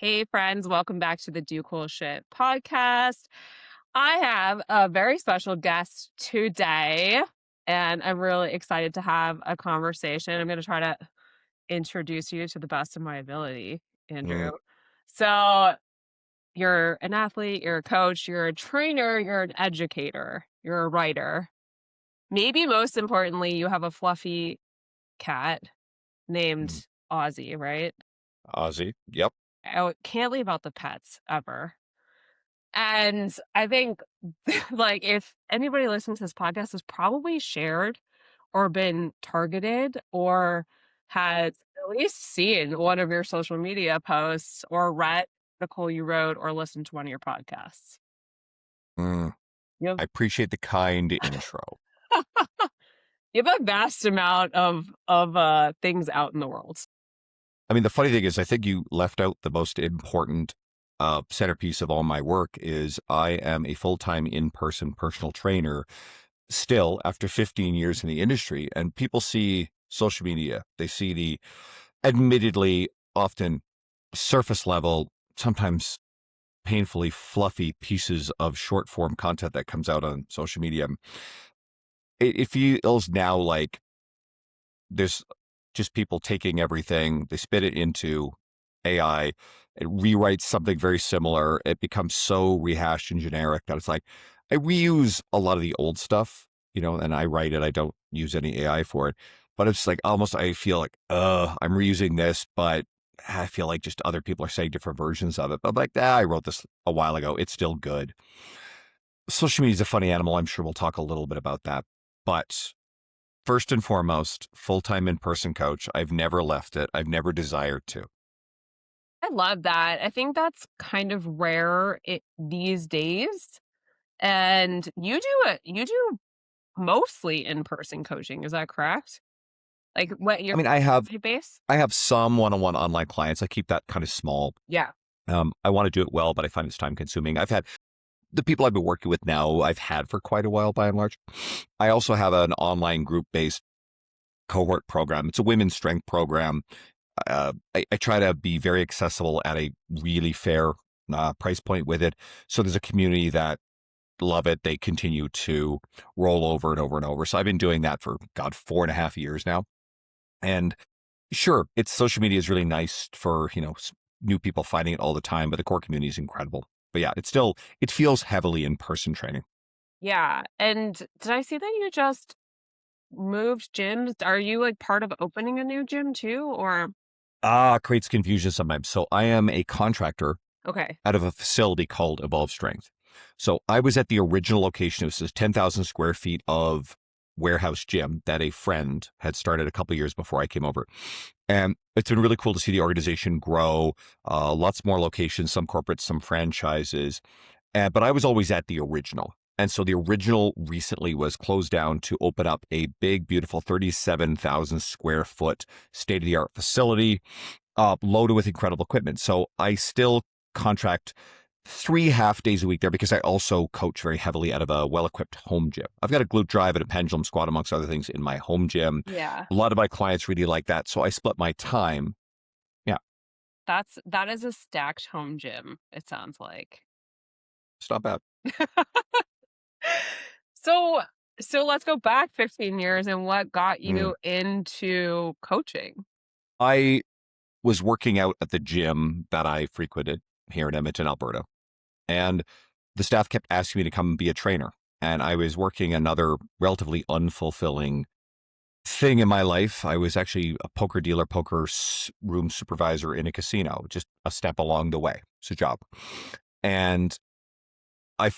Hey, friends, welcome back to the Do Cool Shit podcast. I have a very special guest today, and I'm really excited to have a conversation. I'm going to try to introduce you to the best of my ability, Mm, Andrew. So, you're an athlete, you're a coach, you're a trainer, you're an educator, you're a writer. Maybe most importantly, you have a fluffy cat mm. named Ozzy, right? Ozzy. Yep. I can't leave out the pets ever. And I think, like, if anybody listening to this podcast has probably shared or been targeted or has at least seen one of your social media posts or read an article you wrote or listened to one of your podcasts. Mm. You have I appreciate the kind intro. you have a vast amount of things out in the world. I mean, the funny thing is, I think you left out the most important centerpiece of all my work is I am a full-time in-person personal trainer still after 15 years in the industry. And people see social media. They see the admittedly often surface level, sometimes painfully fluffy pieces of short form content that comes out on social media. It feels now like there's just people taking everything, they spit it into AI, it rewrites something very similar. It becomes so rehashed and generic that it's like, I reuse a lot of the old stuff, and I write it. I don't use any AI for it. But it's like almost I feel like, I'm reusing this, but I feel like just other people are saying different versions of it. But I'm like, I wrote this a while ago. It's still good. Social media is a funny animal. I'm sure we'll talk a little bit about that. But first and foremost, full-time in-person coach. I've never left it. I've never desired to. I love that. I think that's kind of rare these days. And you do mostly in-person coaching, is that correct? Like, what your I mean, I have base? I have some one-on-one online clients. I keep that kind of small. Yeah. I want to do it well, but I find it's time consuming. I've had the people I've been working with now, I've had for quite a while by and large. I also have an online group-based cohort program. It's a women's strength program. I try to be very accessible at a really fair price point with it. So there's a community that love it. They continue to roll over and over and over. So I've been doing that for, God, 4.5 years now. And sure, it's social media is really nice for, new people finding it all the time, but the core community is incredible. But yeah, it feels heavily in person training. Yeah, and did I see that you just moved gyms? Are you, like, part of opening a new gym too, or Creates confusion sometimes. So I am a contractor okay. out of a facility called Evolve Strength. So I was at the original location. It was 10,000 square feet of warehouse gym that a friend had started a couple of years before I came over. And it's been really cool to see the organization grow, lots more locations, some corporates, some franchises. But I was always at the original. And so the original recently was closed down to open up a big, beautiful 37,000 square foot state of the art facility, loaded with incredible equipment. So I still contract 3 half days a week there because I also coach very heavily out of a well-equipped home gym. I've got a glute drive and a pendulum squat, amongst other things, in my home gym. Yeah. A lot of my clients really like that. So I split my time. Yeah, That is a stacked home gym, it sounds like. it's not bad. So so let's go back 15 years and what got Mm. you into coaching? I was working out at the gym that I frequented here in Edmonton, Alberta. And the staff kept asking me to come be a trainer. And I was working another relatively unfulfilling thing in my life. I was actually a poker dealer, room supervisor in a casino, just a step along the way. It's a job. And I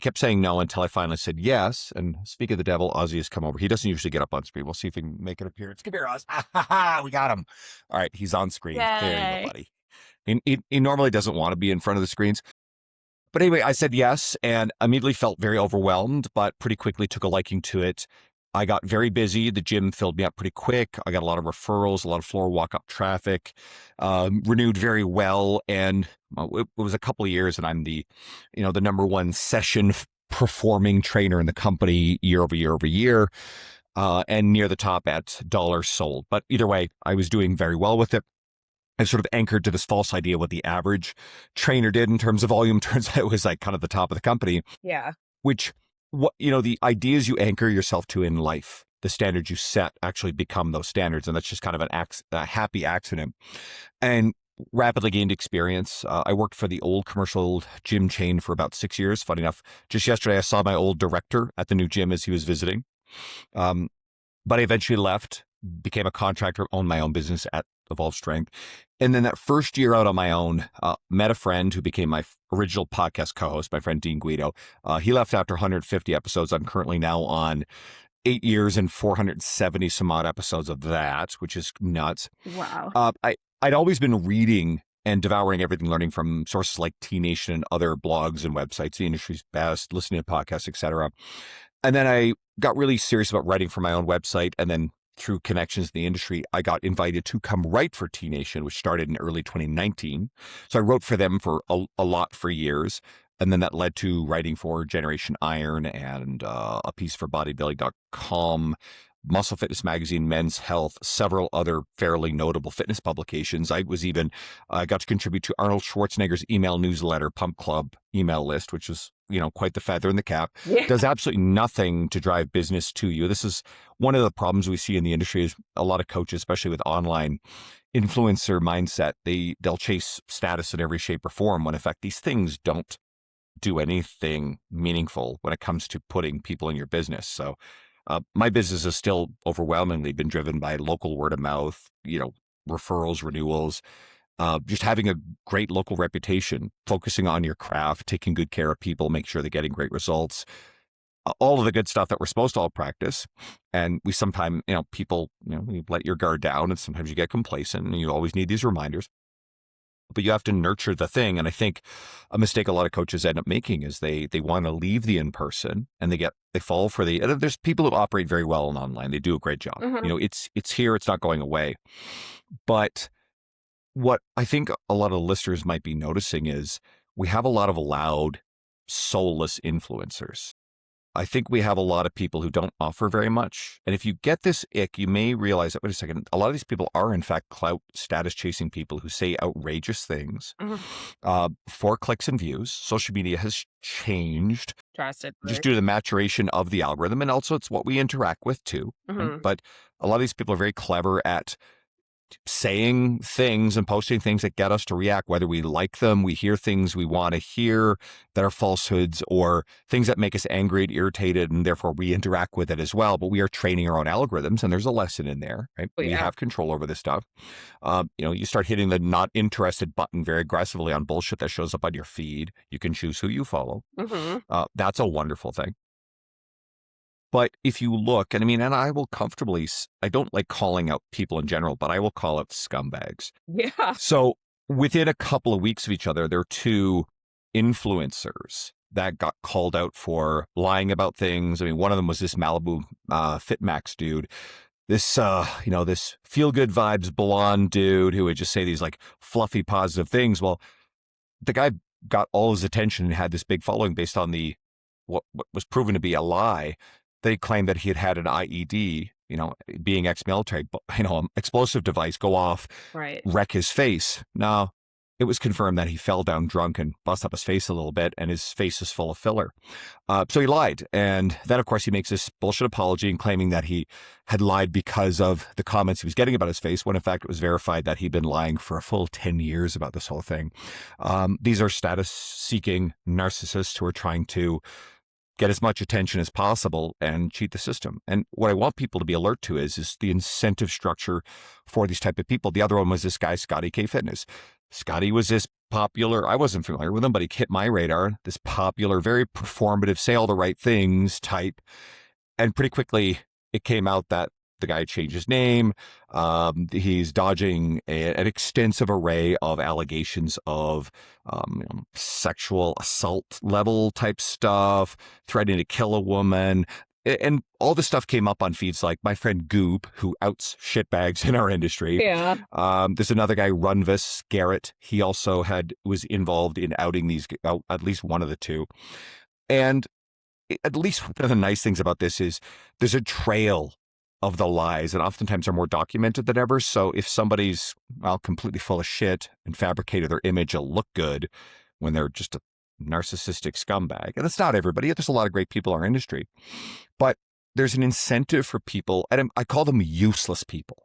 kept saying no until I finally said yes. And speak of the devil, Ozzy has come over. He doesn't usually get up on screen. We'll see if he can make an appearance. Come here, Oz. We got him. All right, he's on screen. There you go, Yay. buddy. He normally doesn't want to be in front of the screens. But anyway, I said yes and immediately felt very overwhelmed, but pretty quickly took a liking to it. I got very busy. The gym filled me up pretty quick. I got a lot of referrals, a lot of floor walk-up traffic, renewed very well. And it was a couple of years and I'm the number one session performing trainer in the company year over year over year, and near the top at dollars sold. But either way, I was doing very well with it. and sort of anchored to this false idea what the average trainer did in terms of volume. Turns out it was like kind of the top of the company, Yeah. which what the ideas you anchor yourself to in life, the standards you set actually become those standards. And that's just kind of a happy accident. And rapidly gained experience. I worked for the old commercial gym chain for about 6 years. Funny enough, just yesterday I saw my old director at the new gym as he was visiting. Um, but I eventually left, became a contractor, owned my own business at Evolve Strength. And then that first year out on my own, met a friend who became my original podcast co-host, my friend Dean Guido. He left after 150 episodes. I'm currently now on 8 years and 470 some odd episodes of that, which is nuts. Wow. I'd always been reading and devouring everything, learning from sources like T Nation and other blogs and websites, the industry's best, listening to podcasts, etc. And then I got really serious about writing for my own website. And then through connections in the industry, I got invited to come write for T Nation, which started in early 2019. So I wrote for them for a lot for years. And then that led to writing for Generation Iron and a piece for bodybuilding.com, Muscle Fitness Magazine, Men's Health, several other fairly notable fitness publications. I got to contribute to Arnold Schwarzenegger's email newsletter, Pump Club email list, which is, quite the feather in the cap. Yeah. Does absolutely nothing to drive business to you. This is one of the problems we see in the industry is a lot of coaches, especially with online influencer mindset, they'll chase status in every shape or form when in fact these things don't do anything meaningful when it comes to putting people in your business. So my business has still overwhelmingly been driven by local word of mouth, referrals, renewals, just having a great local reputation, focusing on your craft, taking good care of people, make sure they're getting great results, all of the good stuff that we're supposed to all practice. And we sometimes, people, you let your guard down and sometimes you get complacent and you always need these reminders. But you have to nurture the thing. And I think a mistake a lot of coaches end up making is they want to leave the in-person and they fall for and there's people who operate very well in online. They do a great job. Mhm. It's here, it's not going away. But what I think a lot of listeners might be noticing is we have a lot of loud, soulless influencers. I think we have a lot of people who don't offer very much. And if you get this ick, you may realize that, wait a second, a lot of these people are in fact clout status chasing people who say outrageous things Mhm. for clicks and views. Social media has changed Drastically. just due to the maturation of the algorithm. And also it's what we interact with too. Right? Mhm. But a lot of these people are very clever at saying things and posting things that get us to react, whether we like them, we hear things we want to hear that are falsehoods, or things that make us angry and irritated, and therefore we interact with it as well. But we are training our own algorithms, and there's a lesson in there, right? Oh, We yeah. have control over this stuff. You start hitting the not interested button very aggressively on bullshit that shows up on your feed. You can choose who you follow. Mhm. That's a wonderful thing. But if you look, and I will comfortably, I don't like calling out people in general, but I will call out scumbags. Yeah. So within a couple of weeks of each other, there are two influencers that got called out for lying about things. One of them was this Malibu FitMax dude. This, this feel good vibes blonde dude who would just say these like fluffy positive things. Well, the guy got all his attention and had this big following based on what was proven to be a lie. They claimed that he had an IED, being ex-military, explosive device go off, Right. wreck his face. Now, it was confirmed that he fell down drunk and bust up his face a little bit, and his face is full of filler. So he lied. And then, of course, he makes this bullshit apology and claiming that he had lied because of the comments he was getting about his face, when in fact it was verified that he'd been lying for a full 10 years about this whole thing. These are status-seeking narcissists who are trying to get as much attention as possible and cheat the system. And what I want people to be alert to is the incentive structure for these type of people. The other one was this guy, Scotty K Fitness. Scotty was this popular, I wasn't familiar with him, but he hit my radar, this popular, very performative, say all the right things type. And pretty quickly it came out that the guy changed his name. He's dodging an extensive array of allegations of sexual assault level type stuff, threatening to kill a woman. And all this stuff came up on feeds like my friend Goob, who outs shitbags in our industry. Yeah. There's another guy, Runvis Garrett. He also was involved in outing at least one of the two. And at least one of the nice things about this is there's a trail of the lies, and oftentimes are more documented than ever. So if somebody's, well, completely full of shit and fabricated their image to look good when they're just a narcissistic scumbag, and that's not everybody, there's a lot of great people in our industry, but there's an incentive for people, and I call them useless people,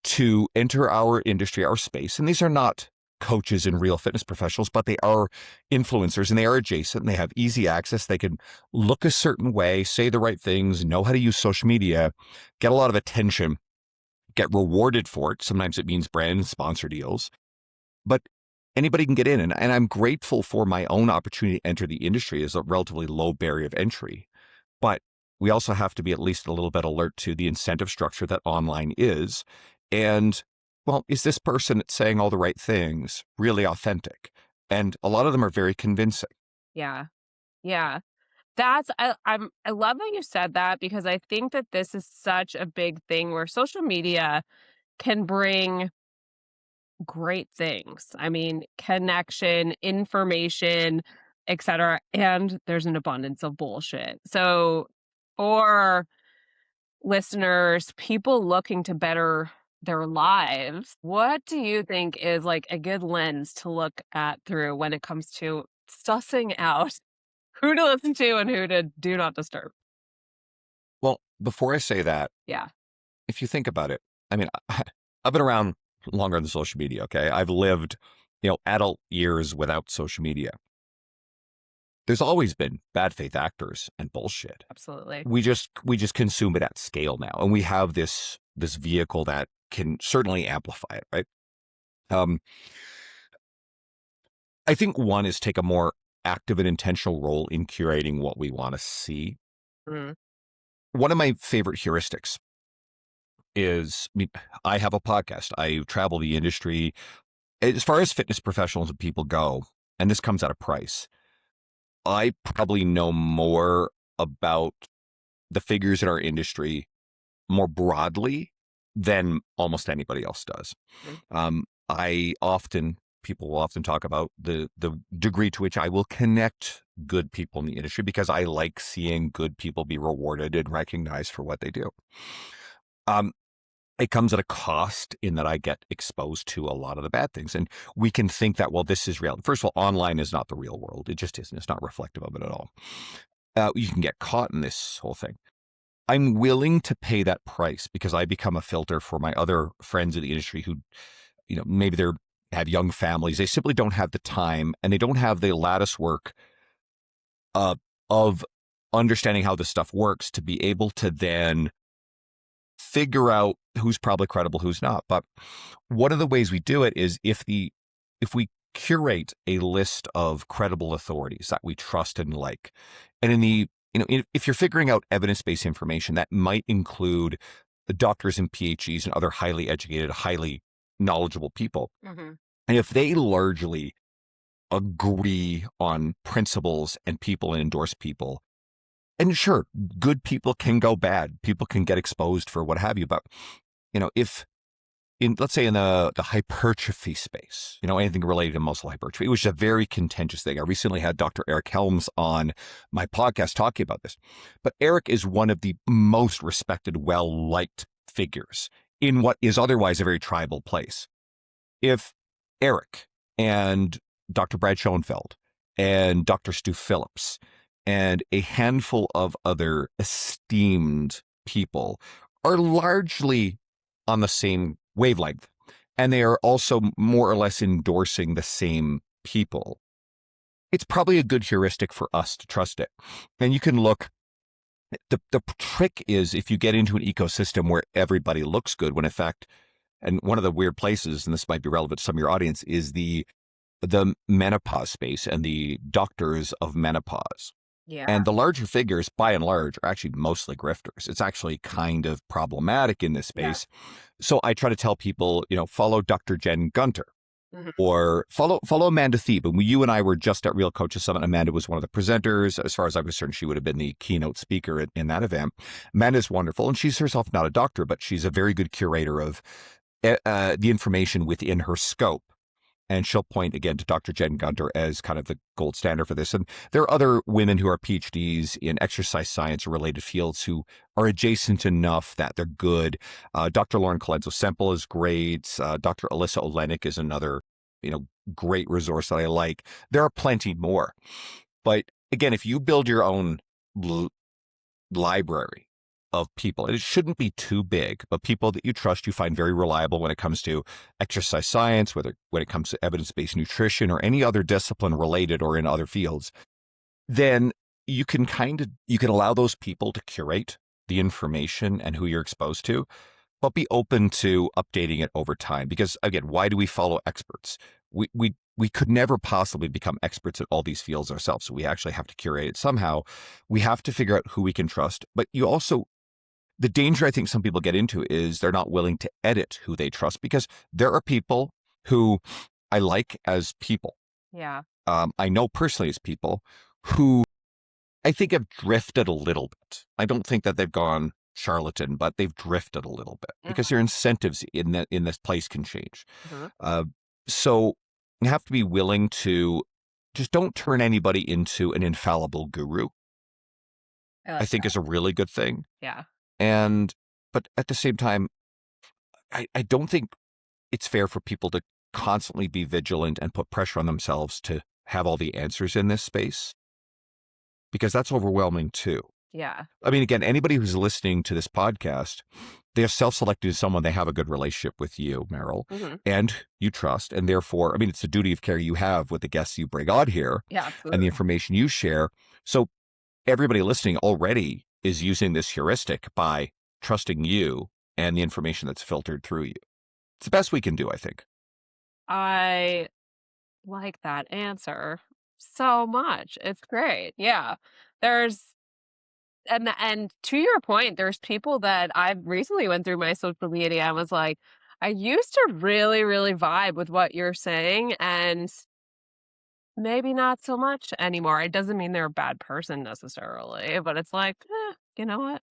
to enter our industry, our space. And these are not coaches and real fitness professionals, but they are influencers and they are adjacent and they have easy access. They can look a certain way, say the right things, know how to use social media, get a lot of attention, get rewarded for it. Sometimes it means brand and sponsor deals, but anybody can get in. And I'm grateful for my own opportunity to enter the industry as a relatively low barrier of entry. But we also have to be at least a little bit alert to the incentive structure that online is. And, well, is this person that's saying all the right things really authentic? And a lot of them are very convincing. Yeah. Yeah. I love that you said that because I think that this is such a big thing where social media can bring great things. I mean, connection, information, etc. And there's an abundance of bullshit. So for listeners, people looking to better their lives, what do you think is like a good lens to look at through when it comes to sussing out who to listen to and who to do not disturb? Well, before I say that, Yeah, if you think about it, I mean, I've been around longer than social media, okay? I've lived, adult years without social media. There's always been bad faith actors and bullshit. absolutely. We just consume it at scale now, and we have this vehicle that can certainly amplify it, right? Um, I think one is take a more active and intentional role in curating what we want to see. Mhm. One of my favorite heuristics is, I mean, I have a podcast. I travel the industry. As far as fitness professionals and people go, and this comes at a price, I probably know more about the figures in our industry more broadly than almost anybody else does. Mhm. I often People will often talk about the degree to which I will connect good people in the industry because I like seeing good people be rewarded and recognized for what they do. Um, it comes at a cost in that I get exposed to a lot of the bad things, and we can think that, well, this is real. First of all, online is not the real world; it just isn't. It's not reflective of it at all. You can get caught in this whole thing. I'm willing to pay that price because I become a filter for my other friends in the industry who, maybe they're have young families. They simply don't have the time and they don't have the lattice work uh, of understanding how this stuff works to be able to then figure out who's probably credible, who's not. But one of the ways we do it is if we curate a list of credible authorities that we trust and like, and if you're figuring out evidence-based information, that might include the doctors and PhDs and other highly educated, highly knowledgeable people. Mhm. And if they largely agree on principles and people and endorse people, and sure, good people can go bad, people can get exposed for what have you. But, if let's say in the hypertrophy space, anything related to muscle hypertrophy, which is a very contentious thing. I recently had Dr. Eric Helms on my podcast talking about this. But Eric is one of the most respected, well-liked figures in what is otherwise a very tribal place. If Eric and Dr. Brad Schoenfeld and Dr. Stu Phillips and a handful of other esteemed people are largely on the same wavelength, and they are also more or less endorsing the same people, it's probably a good heuristic for us to trust it. And you can look, the trick is if you get into an ecosystem where everybody looks good, when in fact, and one of the weird places, and this might be relevant to some of your audience, is the menopause space and the doctors of menopause. Yeah. And the larger figures, by and large, are actually mostly grifters. It's actually kind of problematic in this Yeah. space. So I try to tell people, follow Dr. Jen Gunter Mhm. or follow Amanda Thieb. And you and I were just at Real Coaches Summit. Amanda was one of the presenters. As far as I'm concerned, she would have been the keynote speaker in that event. Amanda's wonderful. And she's herself not a doctor, but she's a very good curator of the information within her scope. And she'll point again to Dr. Jen Gunter as kind of the gold standard for this. And there are other women who are PhDs in exercise science or related fields who are adjacent enough that they're good. Dr. Lauren Colenso Semple is great. Dr. Alyssa Olenek is another, great resource that I like. There are plenty more. But again, if you build your own library of people, and it shouldn't be too big, but people that you trust, you find very reliable when it comes to exercise science, when it comes to evidence-based nutrition or any other discipline related or in other fields, then you can allow those people to curate the information and who you're exposed to, but be open to updating it over time. Because again, why do we follow experts? We could never possibly become experts at all these fields ourselves. So we actually have to curate it somehow. We have to figure out who we can trust. But the danger I think some people get into is they're not willing to edit who they trust, because there are people who I like as people. Yeah. I know personally as people who I think have drifted a little bit. I don't think that they've gone charlatan, but they've drifted a little bit because their incentives in this place can change. So you have to be willing to just don't turn anybody into an infallible guru. I think is a really good thing. Yeah. But at the same time, I don't think it's fair for people to constantly be vigilant and put pressure on themselves to have all the answers in this space, because that's overwhelming too. Yeah. I mean, again, anybody who's listening to this podcast, they are self-selected as someone they have a good relationship with you, Meryl, and you trust. And therefore, I mean, it's a duty of care you have with the guests you bring on here and the information you share. So everybody listening already is using this heuristic by trusting you and the information that's filtered through you. It's the best we can do, I think. I like that answer so much. It's great. Yeah. There's and to your point, there's people that I've recently went through my social media and was like, I used to really, really vibe with what you're saying, and maybe not so much anymore. It doesn't mean they're a bad person necessarily, but it's like, you know what?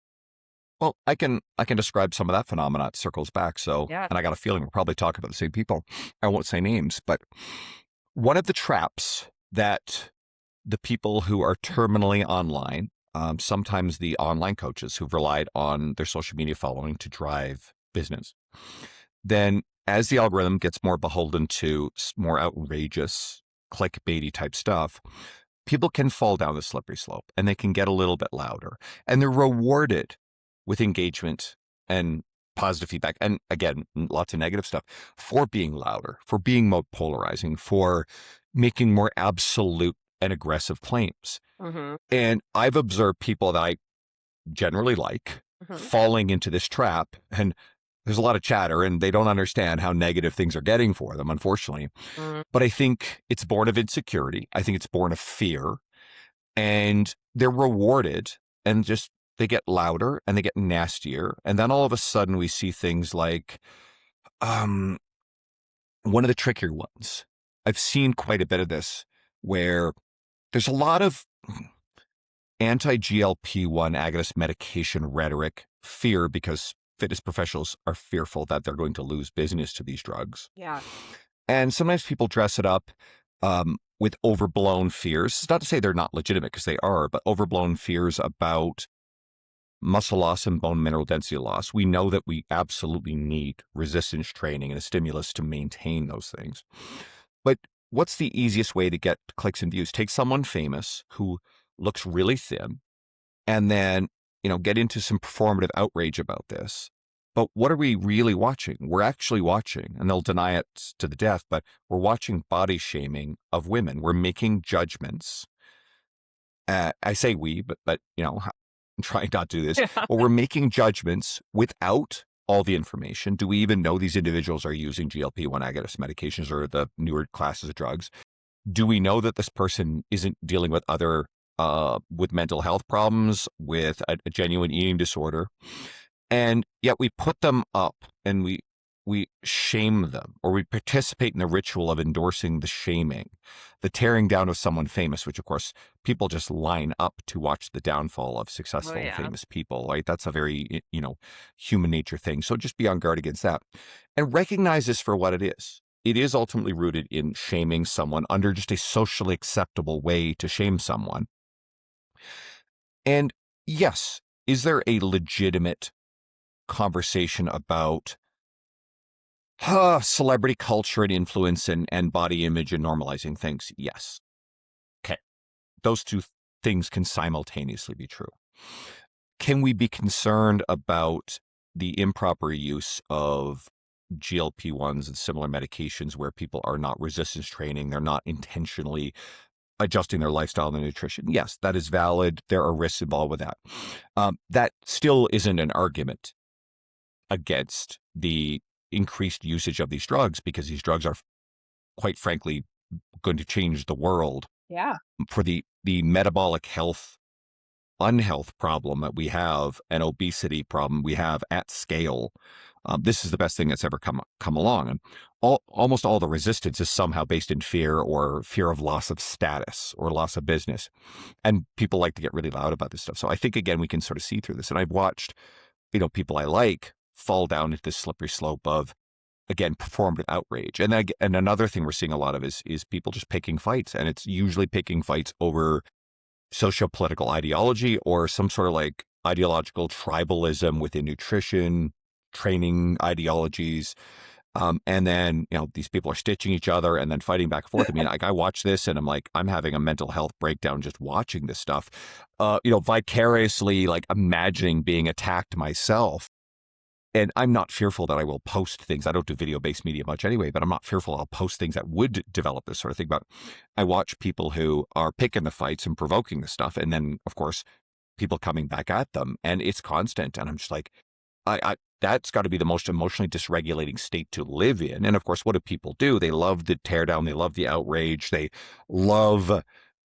Well, I can describe some of that phenomena. It circles back. So, Yeah. and I got a feeling we'll probably talk about the same people. I won't say names, but one of the traps that the people who are terminally online, sometimes the online coaches who've relied on their social media following to drive business, then as the algorithm gets more beholden to more outrageous clickbaity type stuff, people can fall down the slippery slope and they can get a little bit louder, and they're rewarded with engagement and positive feedback. And again, lots of negative stuff for being louder, for being more polarizing, for making more absolute and aggressive claims. And I've observed people that I generally like falling into this trap, and there's a lot of chatter and they don't understand how negative things are getting for them, unfortunately. But I think it's born of insecurity. I think it's born of fear, and they're rewarded and just they get louder and they get nastier. And then all of a sudden we see things like one of the trickier ones. I've seen quite a bit of this where there's a lot of anti-GLP-1 agonist medication rhetoric, fear, because fitness professionals are fearful that they're going to lose business to these drugs. Yeah. And sometimes people dress it up with overblown fears. It's not to say they're not legitimate, because they are, but overblown fears about muscle loss and bone mineral density loss. We know that we absolutely need resistance training and a stimulus to maintain those things. But what's the easiest way to get clicks and views? Take someone famous who looks really thin and then, get into some performative outrage about this. But what are we really watching? We're actually watching, and they'll deny it to the death, but we're watching body shaming of women. We're making judgments. I say we, but I'm trying not to do this. Well, we're making judgments without all the information. Do we even know these individuals are using GLP-1 agonist medications or the newer classes of drugs? Do we know that this person isn't dealing with with mental health problems, with a genuine eating disorder? And yet we put them up and we shame them, or we participate in the ritual of endorsing the shaming, the tearing down of someone famous, which of course people just line up to watch the downfall of successful famous people, right? That's a very, human nature thing. So just be on guard against that and recognize this for what it is. it is ultimately rooted in shaming someone under just a socially acceptable way to shame someone. And yes, is there a legitimate conversation about celebrity culture and influence and body image and normalizing things? Yes. Okay. Those two things can simultaneously be true. Can we be concerned about the improper use of GLP-1s and similar medications where people are not resistance training, they're not intentionally adjusting their lifestyle and their nutrition? Yes, that is valid. There are risks involved with that. That still isn't an argument against the increased usage of these drugs, because these drugs are, quite frankly, going to change the world Yeah. for the metabolic health unhealth problem that we have, an obesity problem we have at scale. This is the best thing that's ever come along, and almost all the resistance is somehow based in fear, or fear of loss of status or loss of business, and people like to get really loud about this stuff. So I think, again, we can sort of see through this, and I've watched, people I like fall down into this slippery slope of, again, performative outrage. And another thing we're seeing a lot of is people just picking fights, and it's usually picking fights over socio-political ideology or some sort of like ideological tribalism within nutrition, training ideologies. And then, these people are stitching each other and then fighting back and forth. I mean, like, I watch this and I'm like, I'm having a mental health breakdown just watching this stuff, vicariously, like, imagining being attacked myself. And I'm not fearful that I will post things. I don't do video-based media much anyway, but I'm not fearful I'll post things that would develop this sort of thing. But I watch people who are picking the fights and provoking the stuff, and then, of course, people coming back at them, and it's constant. And I'm just like, I that's got to be the most emotionally dysregulating state to live in. And of course, what do people do? They love the teardown. They love the outrage. They love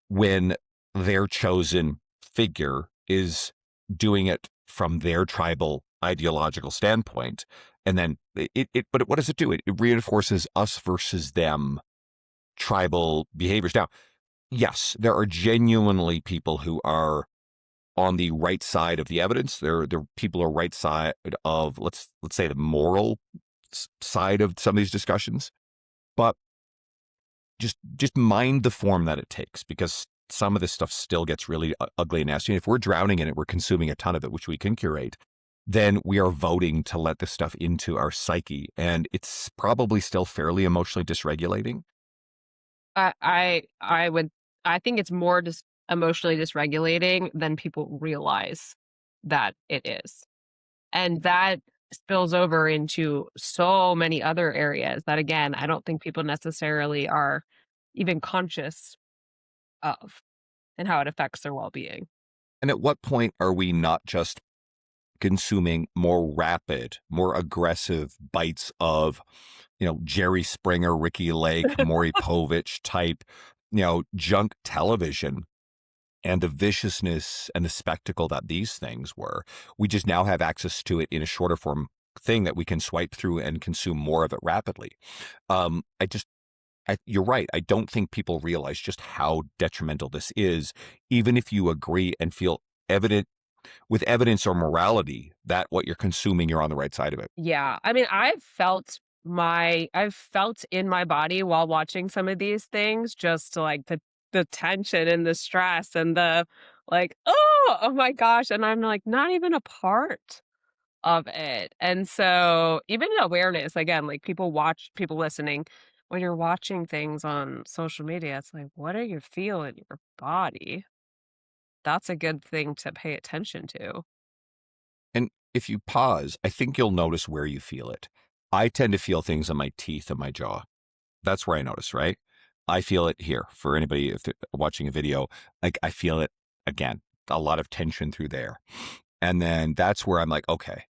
when their chosen figure is doing it from their tribal ideological standpoint. And then but what does it do? It reinforces us versus them tribal behaviors. Now, yes, there are genuinely people who are on the right side of the evidence. There are people who are right side of, let's say, the moral side of some of these discussions. But just mind the form that it takes, because some of this stuff still gets really ugly and nasty. And if we're drowning in it, we're consuming a ton of it, which we can curate, then we are voting to let this stuff into our psyche. And it's probably still fairly emotionally dysregulating. I would I think it's more just emotionally dysregulating than people realize that it is. And that spills over into so many other areas that, again, I don't think people necessarily are even conscious of, and how it affects their well-being. And at what point are we not just consuming more rapid, more aggressive bites of, Jerry Springer, Ricky Lake, Maury Povich type, junk television, and the viciousness and the spectacle that these things were? We just now have access to it in a shorter form thing that we can swipe through and consume more of it rapidly. You're right. I don't think people realize just how detrimental this is, even if you agree and feel evident with evidence or morality that what you're consuming, you're on the right side of it. Yeah, I mean, I've felt in my body while watching some of these things, just like the tension and the stress and the, like, oh my gosh, and I'm like not even a part of it. And so even awareness, again, like people listening, when you're watching things on social media, it's like, what are you feeling in your body? That's a good thing to pay attention to. And if you pause, I think you'll notice where you feel it. I tend to feel things on my teeth and my jaw. That's where I notice, right? I feel it here. For anybody if they're watching a video, like, I feel it again, a lot of tension through there. And then that's where I'm like, okay,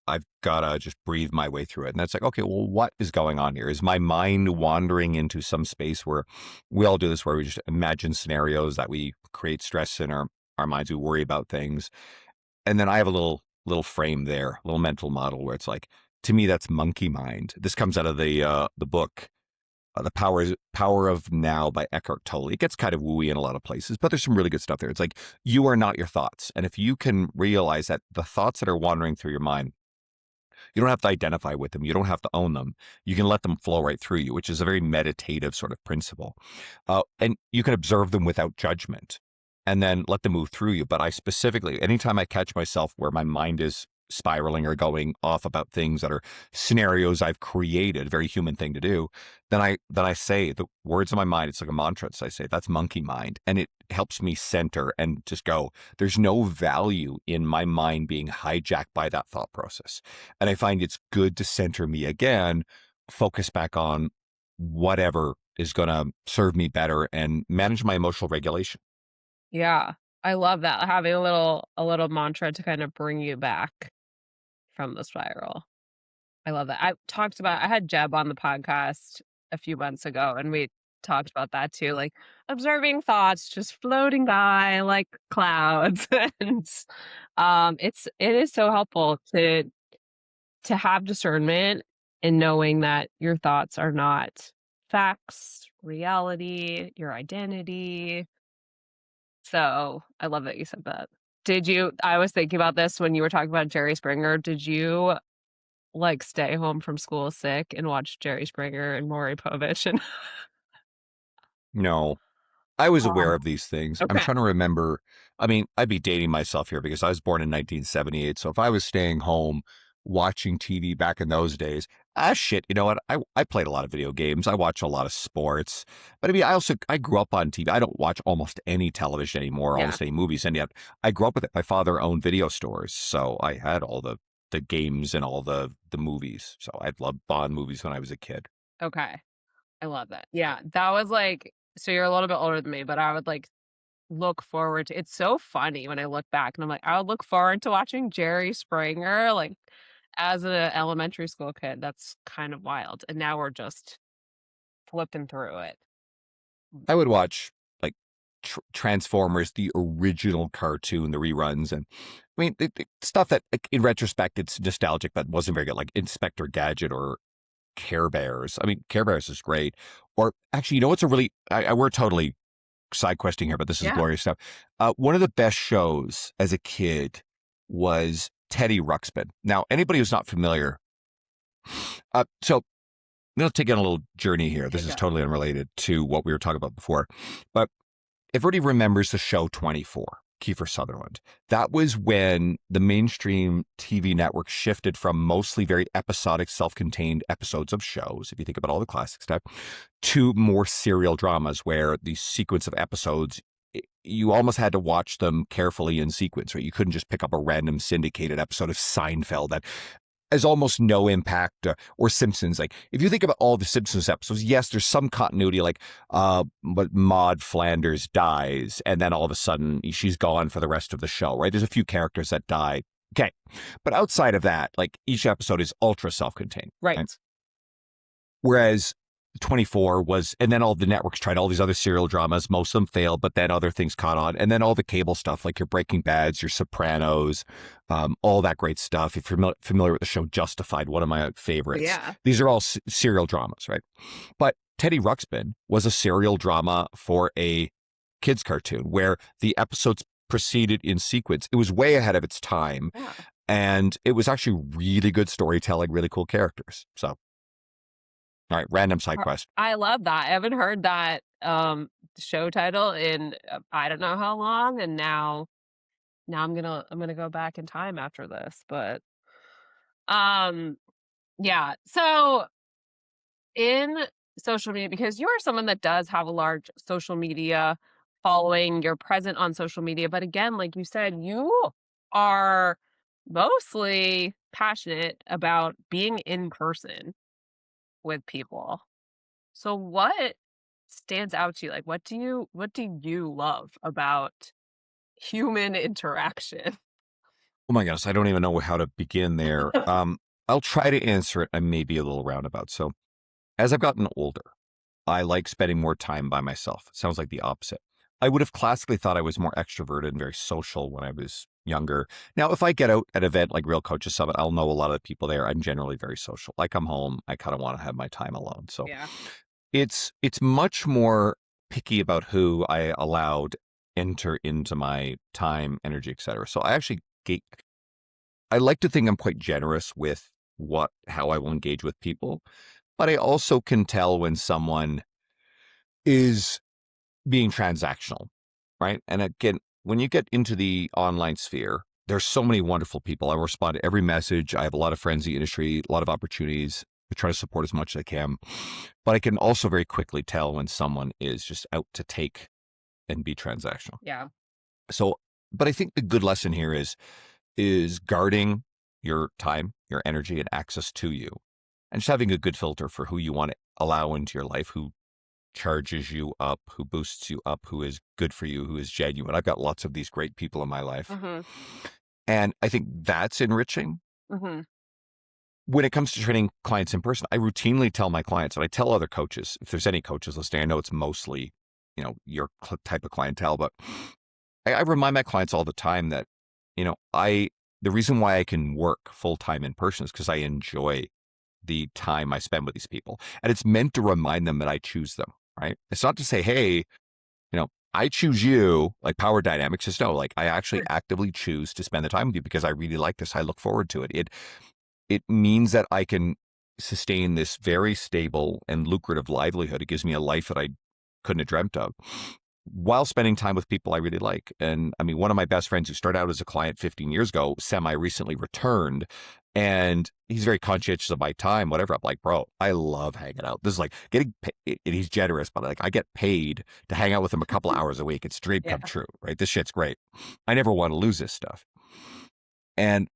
I've got to just breathe my way through it. And that's like, okay, well, what is going on here? Is my mind wandering into some space where we all do this, where we just imagine scenarios that we create stress in our minds, we worry about things. And then I have a little frame there, a little mental model where it's like, to me, that's monkey mind. This comes out of the book, The Power of Now by Eckhart Tolle. It gets kind of wooey in a lot of places, but there's some really good stuff there. It's like, you are not your thoughts. And if you can realize that the thoughts that are wandering through your mind, You don't have to identify with them. You don't have to own them. You can let them flow right through you, which is a very meditative sort of principle. And you can observe them without judgment and then let them move through you. But I specifically, anytime I catch myself where my mind is spiraling or going off about things that are scenarios I've created, very human thing to do, then I say the words in my mind. It's like a mantra. So I say that's monkey mind, and it helps me center and just go. There's no value in my mind being hijacked by that thought process, and I find it's good to center me again, focus back on whatever is going to serve me better, and manage my emotional regulation. Yeah. I love that, having a little mantra to kind of bring you back from the spiral. I love that. I had Jeb on the podcast a few months ago, and we talked about that too, like, observing thoughts just floating by like clouds, and, it is so helpful to have discernment in knowing that your thoughts are not facts, reality, your identity. So, I love that you said that. I was thinking about this when you were talking about Jerry Springer. Did you, like, stay home from school sick and watch Jerry Springer and Maury Povich and No, I was Oh, aware of these things. I'm okay. trying to remember. I mean, I'd be dating myself here because I was born in 1978. So if I was staying home watching TV back in those days, shit, you know what? I played a lot of video games. I watch a lot of sports. But I mean, I grew up on TV. I don't watch almost any television anymore, Yeah, almost any movies. And yet I grew up with it. My father owned video stores. So I had all the games and all the movies. So I loved Bond movies when I was a kid. okay. I love that. Yeah, that was, like so you're a little bit older than me, but I would, like, look forward to it's so funny when I look back and I'm like, I would look forward to watching Jerry Springer, like, as an elementary school kid. That's kind of wild, and now we're just flipping through it. I would watch like Transformers, the original cartoon, the reruns, and I mean stuff that, like, in retrospect, it's nostalgic, but wasn't very good, like Inspector Gadget or Care Bears. I mean, Care Bears is great. Or actually, you know what's a really we're totally side questing here, but this is Yeah, glorious stuff. One of the best shows as a kid was Teddy Ruxpin. Now, anybody who's not familiar, so I'm going to take on a little journey here. okay, This is good. totally unrelated to what we were talking about before, but everybody remembers the show 24, Kiefer Sutherland. That was when the mainstream TV network shifted from mostly very episodic, self-contained episodes of shows, if you think about all the classic stuff, to more serial dramas where the sequence of episodes, you almost had to watch them carefully in sequence, right? You couldn't just pick up a random syndicated episode of Seinfeld that has almost no impact, or Simpsons. Like, if you think about all the Simpsons episodes, yes, there's some continuity, like, but Maud Flanders dies, and then all of a sudden she's gone for the rest of the show, right? There's a few characters that die. Okay. But outside of that, like, each episode is ultra self-contained. Right? Right. Whereas 24 was, and then all the networks tried all these other serial dramas. Most of them failed, but then other things caught on. And then all the cable stuff, like your Breaking Bads, your Sopranos, all that great stuff. If you're familiar with the show Justified, one of my favorites, Yeah. these are all serial dramas, right? But Teddy Ruxpin was a serial drama for a kids cartoon where the episodes proceeded in sequence. It was way ahead of its time. Yeah. And it was actually really good storytelling, really cool characters. So, all right, random side quest. I love that. I haven't heard that, show title in, I don't know how long, and now I'm gonna go back in time after this, but, um, yeah. So, in social media because you are someone that does have a large social media following, you're present on social media, but again, like you said, you are mostly passionate about being in person with people. So what stands out to you? Like, what do you love about human interaction? Oh my gosh, I don't even know how to begin there. I'll try to answer it. I may be a little roundabout. So, as I've gotten older, I like spending more time by myself. Sounds like the opposite. I would have classically thought I was more extroverted and very social when I was younger. Now, if I get out at an event like Real Coaches Summit, I'll know a lot of the people there. I'm generally very social. I come home, I kind of want to have my time alone. So Yeah. it's much more picky about who I allowed enter into my time, energy, etc. So I like to think I'm quite generous with how I will engage with people. But I also can tell when someone is being transactional, right? And again, when you get into the online sphere, there's so many wonderful people. I respond to every message. I have a lot of friends in the industry, a lot of opportunities. I try to support as much as I can. But I can also very quickly tell when someone is just out to take and be transactional. Yeah. So, but I think the good lesson here is guarding your time, your energy, and access to you, and just having a good filter for who you want to allow into your life, who charges you up, who boosts you up, who is good for you, who is genuine. I've got lots of these great people in my life. Mhm. And I think that's enriching. Mhm. When it comes to training clients in person, I routinely tell my clients, and I tell other coaches, if there's any coaches listening, I know it's mostly, your type of clientele, but I remind my clients all the time that, the reason why I can work full time in person is because I enjoy the time I spend with these people. And it's meant to remind them that I choose them, right? It's not to say, hey, I choose you, like power dynamics. Just no, like I actually Sure. actively choose to spend the time with you because I really like this. I look forward to it. It means that I can sustain this very stable and lucrative livelihood. It gives me a life that I couldn't have dreamt of while spending time with people I really like. And I mean, one of my best friends who started out as a client 15 years ago, semi recently returned, and he's very conscientious of my time, whatever. I'm like, bro, I love hanging out. This is like getting paid, and he's generous, but like I get paid to hang out with him a couple hours a week. It's a dream Yeah. come true, right? This shit's great. I never want to lose this stuff. And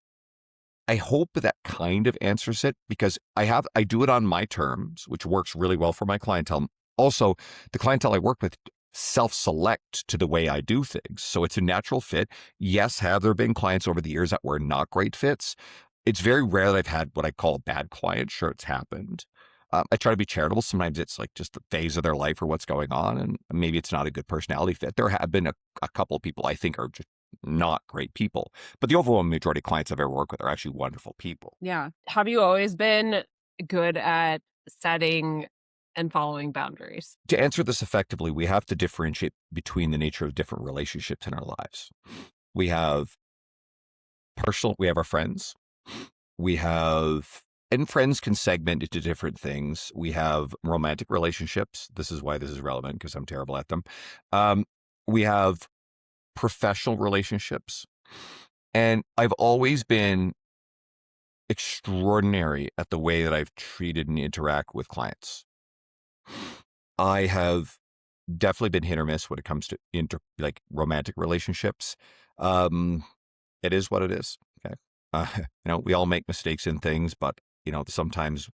I hope that kind of answers it because I do it on my terms, which works really well for my clientele. Also, the clientele I work with self-select to the way I do things. So it's a natural fit. Yes, have there been clients over the years that were not great fits? It's very rare that I've had what I call a bad client. Sure, it's happened. I try to be charitable. Sometimes it's like just the phase of their life or what's going on, and maybe it's not a good personality fit. There have been a couple of people I think are just not great people, but the overwhelming majority of clients I've ever worked with are actually wonderful people. Yeah. Have you always been good at setting and following boundaries? To answer this effectively, we have to differentiate between the nature of different relationships in our lives. We have we have our friends, we have, and friends can segment into different things. We have romantic relationships. This is why this is relevant because I'm terrible at them. Um, we have professional relationships. And I've always been extraordinary at the way that I've treated and interact with clients. I have definitely been hit or miss when it comes to like romantic relationships. Um, it is what it is. Okay. We all make mistakes in things, but sometimes,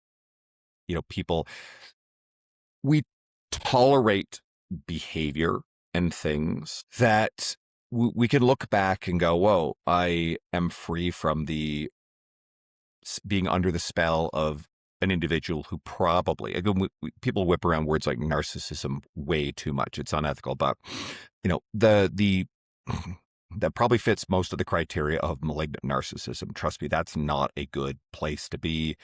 people, we tolerate behavior and things that we can look back and go, whoa, I am free from being under the spell of an individual who probably, again, people whip around words like narcissism way too much. It's unethical, but the that probably fits most of the criteria of malignant narcissism. Trust me, that's not a good place to be.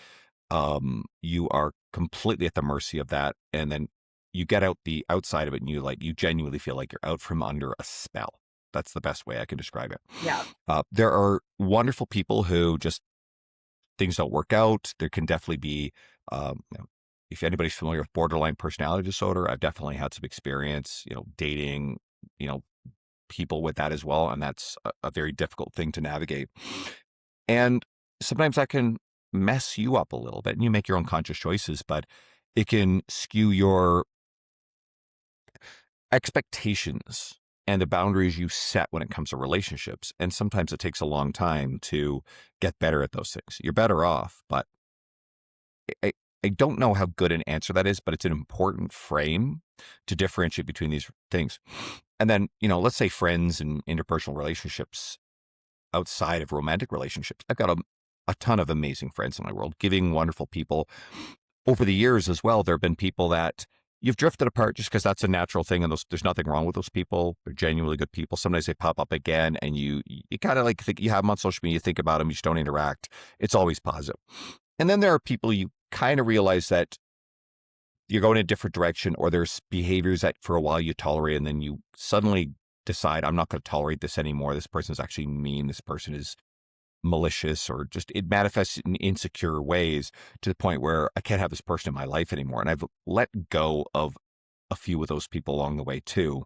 You are completely at the mercy of that, and then you get out the outside of it, and you genuinely feel like you're out from under a spell. That's the best way I can describe it. Yeah. There are wonderful people who just things don't work out. There can definitely be, if anybody's familiar with borderline personality disorder, I've definitely had some experience, dating, you know, people with that as well. And that's a very difficult thing to navigate. And sometimes that can mess you up a little bit and you make your own conscious choices, but it can skew your expectations and the boundaries you set when it comes to relationships. And sometimes it takes a long time to get better at those things. You're better off, but I, I don't know how good an answer that is, but it's an important frame to differentiate between these things. And then, let's say friends and interpersonal relationships outside of romantic relationships. I've got a ton of amazing friends in my world, giving wonderful people. Over the years as well, there have been people that you've drifted apart just because that's a natural thing, and there's nothing wrong with those people. They're genuinely good people. Sometimes they pop up again, and you kind of like think you have them on social media, you think about them, you just don't interact. It's always positive. And then there are people you kind of realize that you're going in a different direction, or there's behaviors that for a while you tolerate, and then you suddenly decide, I'm not going to tolerate this anymore. This person is actually mean. This person is malicious, or just it manifests in insecure ways to the point where I can't have this person in my life anymore. And I've let go of a few of those people along the way too.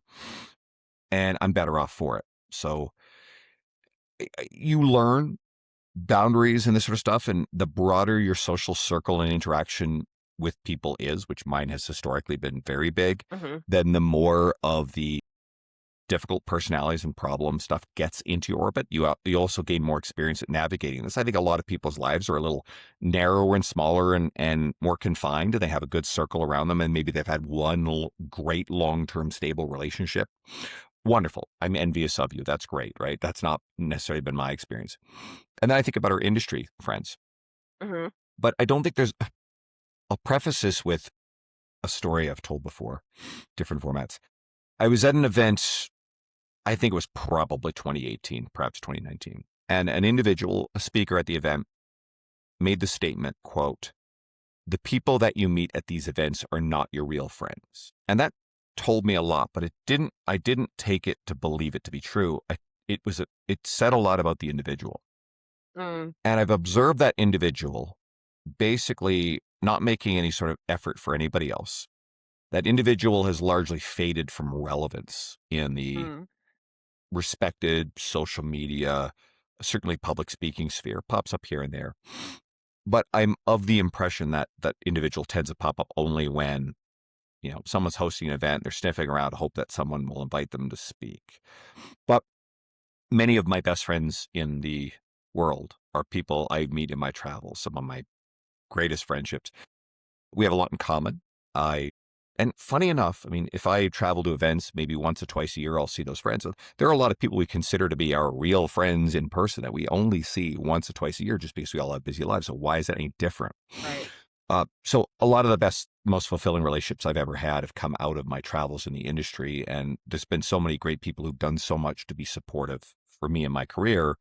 And I'm better off for it. So you learn boundaries and this sort of stuff. And the broader your social circle and interaction with people is, which mine has historically been very big, Hmm. then the more of the difficult personalities and problem stuff gets into your orbit. You also gain more experience at navigating this. I think a lot of people's lives are a little narrower and smaller and more confined, and they have a good circle around them, and maybe they've had one great long-term stable relationship. Wonderful. I'm envious of you. That's great, right? That's not necessarily been my experience. And then I think about our industry friends. Hmm. But I don't think there's, I'll preface this with a story I've told before, different formats. I was at an event, I think it was probably 2018, perhaps 2019. And an individual, a speaker at the event, made the statement, quote, "The people that you meet at these events are not your real friends." And that told me a lot, but I didn't take it to believe it to be true. It said a lot about the individual. Mm. And I've observed that individual basically not making any sort of effort for anybody else. That individual has largely faded from relevance in the Mm. respected social media, certainly public speaking sphere, pops up here and there. But I'm of the impression that that individual tends to pop up only when, someone's hosting an event, they're sniffing around to hope that someone will invite them to speak. But many of my best friends in the world are people I meet in my travels, some of my greatest friendships. We have a lot in common. I and funny enough, I mean, if I travel to events maybe once or twice a year, I'll see those friends. There are a lot of people we consider to be our real friends in person that we only see once or twice a year just because we all have busy lives. So why is that any different? Right. So a lot of the best, most fulfilling relationships I've ever had have come out of my travels in the industry. And there's been so many great people who've done so much to be supportive for me in my career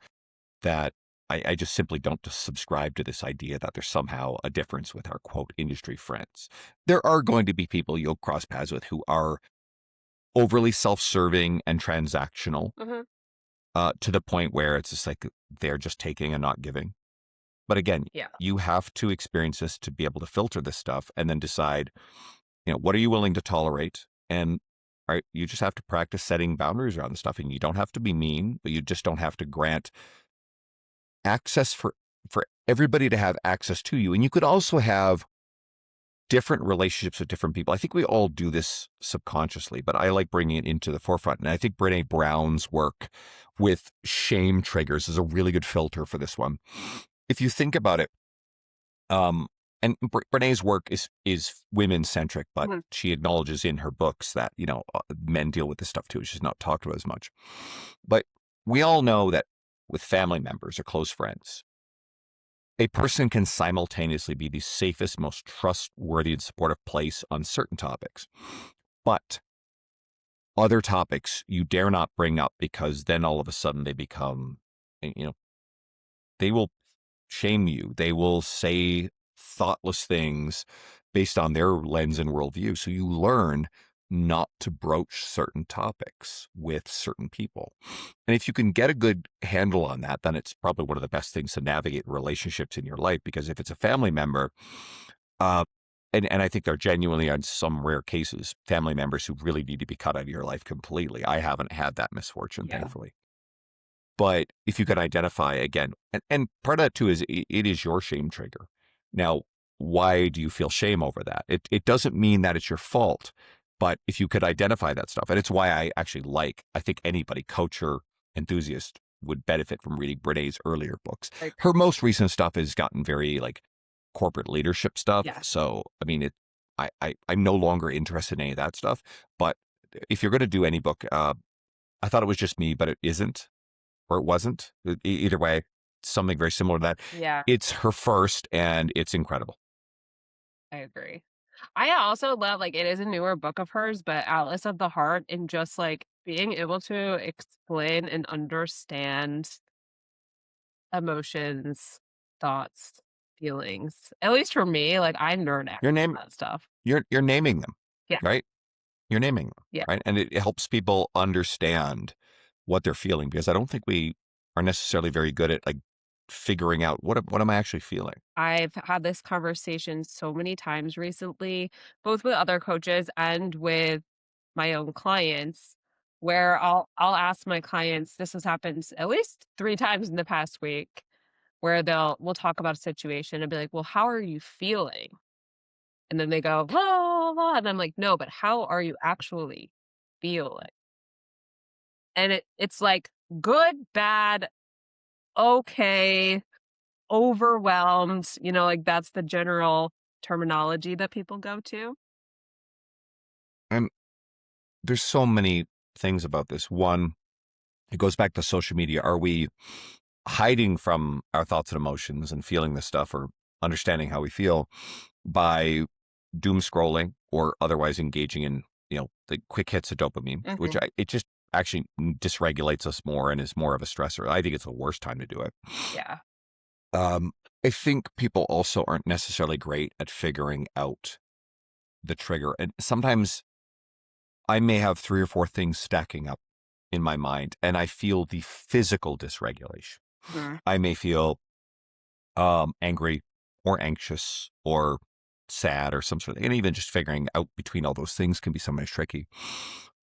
that I just simply don't subscribe to this idea that there's somehow a difference with our quote industry friends. There are going to be people you'll cross paths with who are overly self-serving and transactional, Hmm. to the point where it's just like they're just taking and not giving. But again, Yeah. you have to experience this to be able to filter this stuff and then decide, what are you willing to tolerate? And you just have to practice setting boundaries around the stuff. And you don't have to be mean, but you just don't have to grant access for everybody to have access to you. And you could also have different relationships with different people. I think we all do this subconsciously, but I like bringing it into the forefront. And I think Brene Brown's work with shame triggers is a really good filter for this one. If you think about it, um, and Brene's work is women centric, but Hmm. she acknowledges in her books that men deal with this stuff too. It's just not talked about as much. But we all know that with family members or close friends, a person can simultaneously be the safest, most trustworthy, and supportive place on certain topics. But other topics you dare not bring up because then all of a sudden they become, they will shame you. They will say thoughtless things based on their lens and worldview. So you learn not to broach certain topics with certain people. And if you can get a good handle on that, then it's probably one of the best things to navigate relationships in your life. Because if it's a family member, uh, and I think there are genuinely, on some rare cases, family members who really need to be cut out of your life completely. I haven't had that misfortune, Yeah. thankfully. But if you can identify again, and part of that too is it is your shame trigger. Now, why do you feel shame over that? It doesn't mean that it's your fault, but if you could identify that stuff, and it's why I think anybody, coach or enthusiast, would benefit from reading Brené's earlier books. I agree. Her most recent stuff has gotten very like corporate leadership stuff. Yes. So I mean, I'm no longer interested in any of that stuff. But if you're going to do any book, I thought it was just me, but it isn't, or it wasn't. Either way, something very similar to that. Yeah. It's her first, and it's incredible. I agree. I also love, like, it is a newer book of hers, but Atlas of the Heart, and just like being able to explain and understand emotions, thoughts, feelings. At least for me, like I nerd out Your on name, that stuff. you're naming them, Yeah. right? You're naming them, Yeah. right? And it helps people understand what they're feeling, because I don't think we are necessarily very good at like figuring out what am I actually feeling? I've had this conversation so many times recently, both with other coaches and with my own clients, where I'll ask my clients, this has happened at least 3 times in the past week, where we'll talk about a situation and be like, "Well, how are you feeling?" And then they go, "Blah, blah, blah," and I'm like, "No, but how are you actually feeling?" And it's like good, bad, okay, overwhelmed, like that's the general terminology that people go to. And there's so many things about this. One, it goes back to social media. Are we hiding from our thoughts and emotions and feeling this stuff or understanding how we feel by doom scrolling or otherwise engaging in, the quick hits of dopamine, which Mhm. it just actually dysregulates us more and is more of a stressor. I think it's the worst time to do it. Yeah. Um, I think people also aren't necessarily great at figuring out the trigger. And sometimes I may have 3 or 4 things stacking up in my mind, and I feel the physical dysregulation. Mhm. I may feel, angry or anxious or sad or some sort of, and even just figuring out between all those things can be sometimes tricky.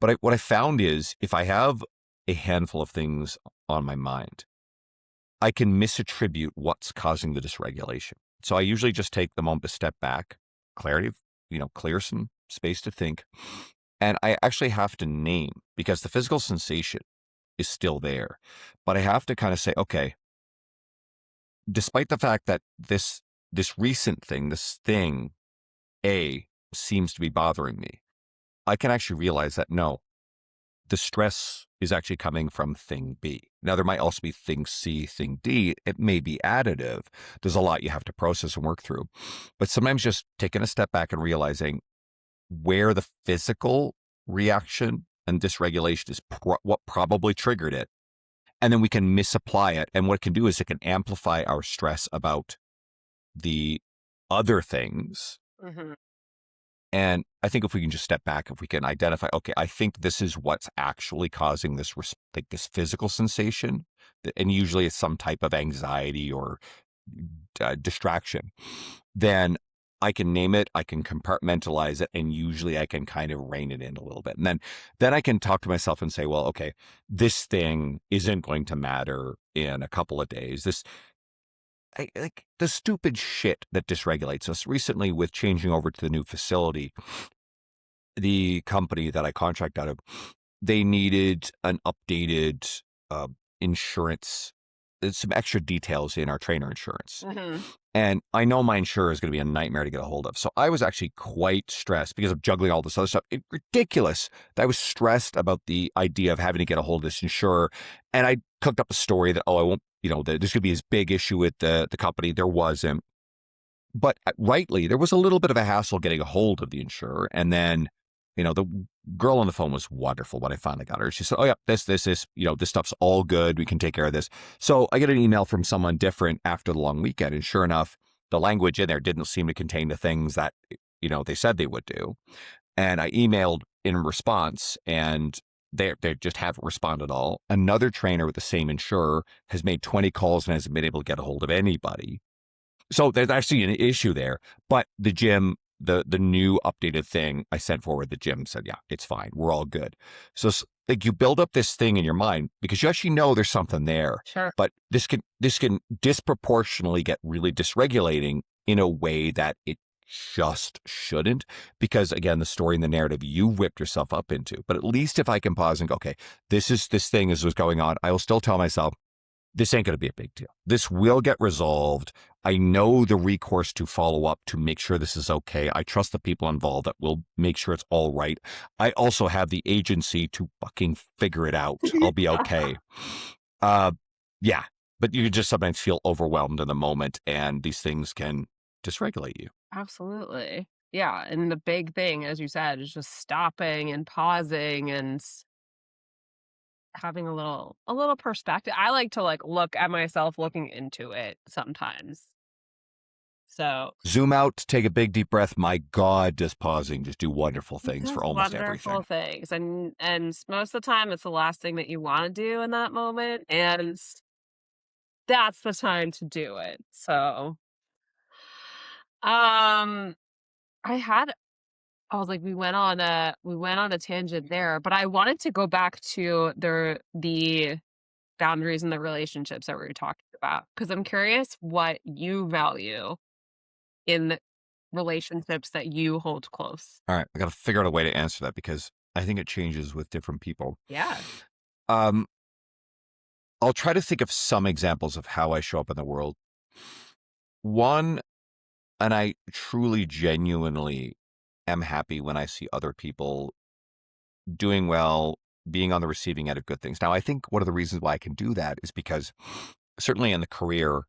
But what I found is if I have a handful of things on my mind, I can misattribute what's causing the dysregulation. So I usually just take the moment to step back, clarity, clear some space to think. And I actually have to name because the physical sensation is still there. But I have to kind of say, okay, despite the fact that this recent thing, this thing A seems to be bothering me, I can actually realize that no, the stress is actually coming from thing B. Now, there might also be thing C, thing D. It may be additive. There's a lot you have to process and work through. But sometimes just taking a step back and realizing where the physical reaction and dysregulation is what probably triggered it. And then we can misapply it. And what it can do is it can amplify our stress about the other things. Mhm. And I think if we can just step back, if we can identify, okay, I think this is what's actually causing this, like this physical sensation, and usually it's some type of anxiety or distraction, then I can name it, I can compartmentalize it, and usually I can kind of rein it in a little bit. And then I can talk to myself and say, well, okay, this thing isn't going to matter in a couple of days. Like the stupid shit that dysregulates us. Recently, with changing over to the new facility, the company that I contract out of, they needed an updated uh, insurance, some extra details in our trainer insurance. Mhm. And I know my insurer is going to be a nightmare to get a hold of. So I was actually quite stressed because of juggling all this other stuff. Ridiculous that I was stressed about the idea of having to get a hold of this insurer. And I cooked up a story that, oh, I won't, there's going to be this big issue with the company. There wasn't. But rightly, there was a little bit of a hassle getting a hold of the insurer. And then, the girl on the phone was wonderful when I finally got her. She said, oh, yeah, this, this stuff's all good. We can take care of this. So I get an email from someone different after the long weekend. And sure enough, the language in there didn't seem to contain the things that, they said they would do. And I emailed in response and they just haven't responded at all. Another trainer with the same insurer has made 20 calls and hasn't been able to get a hold of anybody. So there's actually an issue there. But the gym, the new updated thing I sent forward, the gym said, yeah, it's fine. We're all good. So like you build up this thing in your mind because you actually know there's something there, Sure. but this can disproportionately get really dysregulating in a way that it just shouldn't. Because again, the story and the narrative you whipped yourself up into. But at least if I can pause and go, okay, this thing is what's going on, I will still tell myself, this ain't going to be a big deal. This will get resolved. I know the recourse to follow up to make sure this is okay. I trust the people involved that will make sure it's all right. I also have the agency to fucking figure it out. I'll be okay. Uh, yeah, but you just sometimes feel overwhelmed in the moment, and these things can dysregulate you. Absolutely. Yeah, and the big thing, as you said, is just stopping and pausing and having a little perspective. I like to, like, look at myself looking into it sometimes. So, Zoom out, take a big deep breath. My God, does pausing just do wonderful it things does for almost wonderful everything. things, and most of the time, it's the last thing that you wanna do in that moment, and that's the time to do it. So, um, I had I was like, we went on a tangent there, but I wanted to go back to the boundaries and the relationships that we were talking about because I'm curious what you value in relationships that you hold close. All right, I got to figure out a way to answer that because I think it changes with different people. Yeah. Um, I'll try to think of some examples of how I show up in the world. One, and I truly, genuinely am happy when I see other people doing well, being on the receiving end of good things. Now, I think one of the reasons why I can do that is because certainly in the career,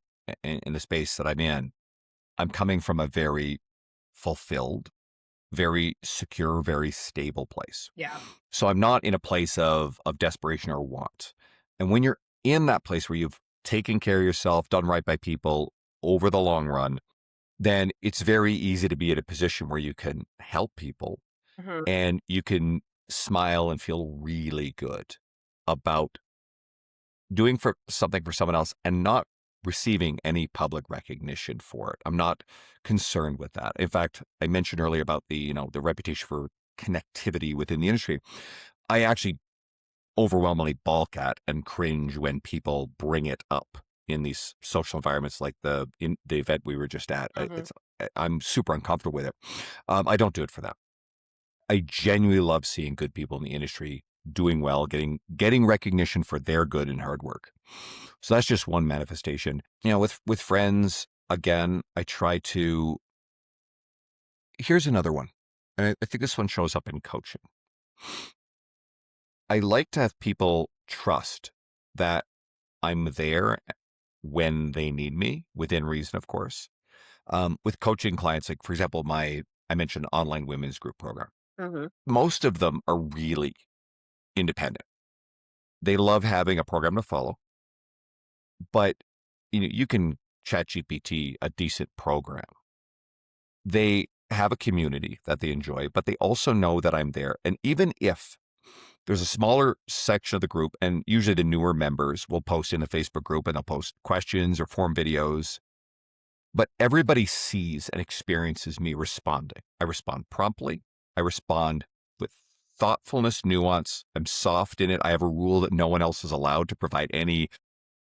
in the space that I'm in, I'm coming from a very fulfilled, very secure, very stable place. Yeah. So I'm not in a place of desperation or want. And when you're in that place where you've taken care of yourself, done right by people over the long run, then it's very easy to be in a position where you can help people Mhm, and you can smile and feel really good about doing for something for someone else and not receiving any public recognition for it. I'm not concerned with that. In fact, I mentioned earlier about the reputation for connectivity within the industry. I actually overwhelmingly balk at and cringe when people bring it up in these social environments like the event we were just at. mhm. I'm super uncomfortable with it. I don't do it for that. I genuinely love seeing good people in the industry doing well, getting recognition for their good and hard work. So that's just one manifestation. With friends, again, I try to. Here's another one. And I think this one shows up in coaching. I like to have people trust that I'm there when they need me, within reason, of course. With coaching clients, like for example, I mentioned online women's group program. Mhm. Most of them are really independent. They love having a program to follow, but you can chat GPT a decent program. They have a community that they enjoy, but they also know that I'm there. And even if there's a smaller section of the group, and usually the newer members will post in the Facebook group and they'll post questions or form videos, but everybody sees and experiences me responding. I respond promptly. I respond with thoughtfulness, nuance. I'm soft in it. I have a rule that no one else is allowed to provide any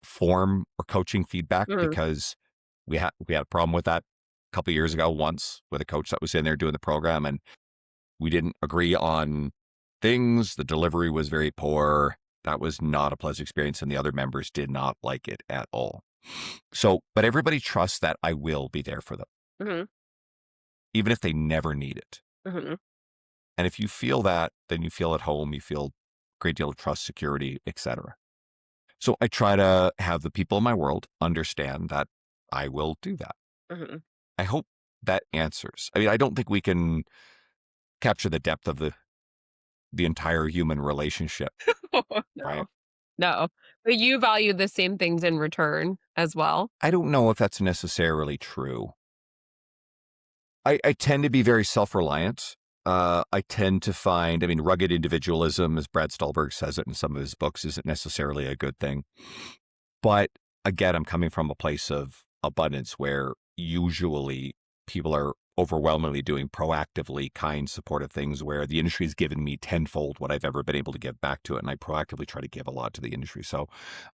form or coaching feedback Mhm. because we had a problem with that a couple of years ago once with a coach that was in there doing the program and we didn't agree on things. The delivery was very poor. That was not a pleasant experience and the other members did not like it at all. So, but everybody trusts that I will be there for them, Mhm. even if they never need it. Mhm. And if you feel that, then you feel at home, you feel a great deal of trust, security, etc. So I try to have the people in my world understand that I will do that. Mhm. I hope that answers. I mean, I don't think we can capture the depth of the entire human relationship, right? No. No. But you value the same things in return as well? I don't know if that's necessarily true. I tend to be very self-reliant. I tend to find, I mean, rugged individualism, as Brad Stulberg says it in some of his books, isn't necessarily a good thing. But again, I'm coming from a place of abundance where usually people are overwhelmingly doing proactively kind, supportive things where the industry has given me tenfold what I've ever been able to give back to it. And I proactively try to give a lot to the industry. So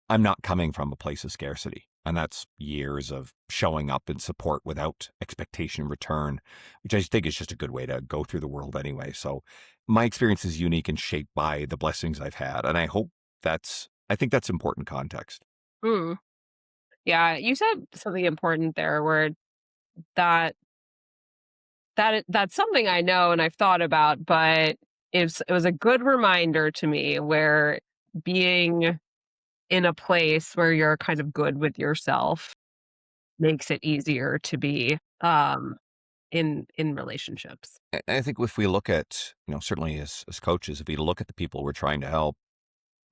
I'm not coming from a place of scarcity. And that's years of showing up in support without expectation in return, which I think is just a good way to go through the world anyway. So my experience is unique and shaped by the blessings I've had. And I think that's important context. Mm. Yeah, you said something important there where that that's something I know and I've thought about, but it was a good reminder to me where being in a place where you're kind of good with yourself makes it easier to be, in relationships. I think if we look at, certainly as coaches, if we look at the people we're trying to help,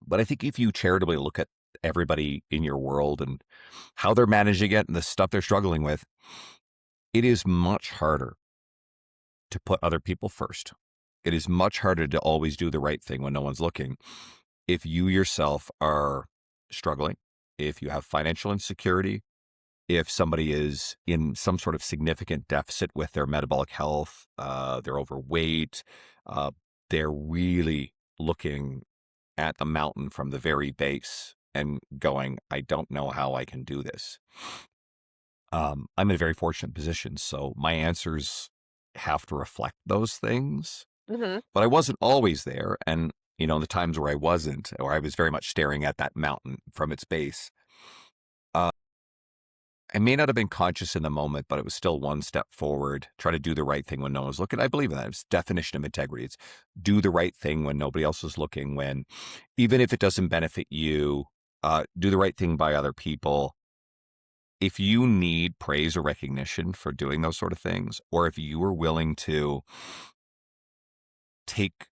but I think if you charitably look at everybody in your world and how they're managing it and the stuff they're struggling with, it is much harder to put other people first. It is much harder to always do the right thing when no one's looking. If you yourself are struggling, if you have financial insecurity, if somebody is in some sort of significant deficit with their metabolic health, they're overweight, uh, they're really looking at the mountain from the very base and going, I don't know how I can do this. I'm in a very fortunate position, so my answers have to reflect those things. Mhm. But I wasn't always there, and the times where I wasn't, or I was very much staring at that mountain from its base. Uh, I may not have been conscious in the moment, but it was still one step forward. Try to do the right thing when no one's looking. I believe in that. It's definition of integrity. It's do the right thing when nobody else is looking. When, even if it doesn't benefit you, do the right thing by other people. If you need praise or recognition for doing those sort of things, or if you are willing to take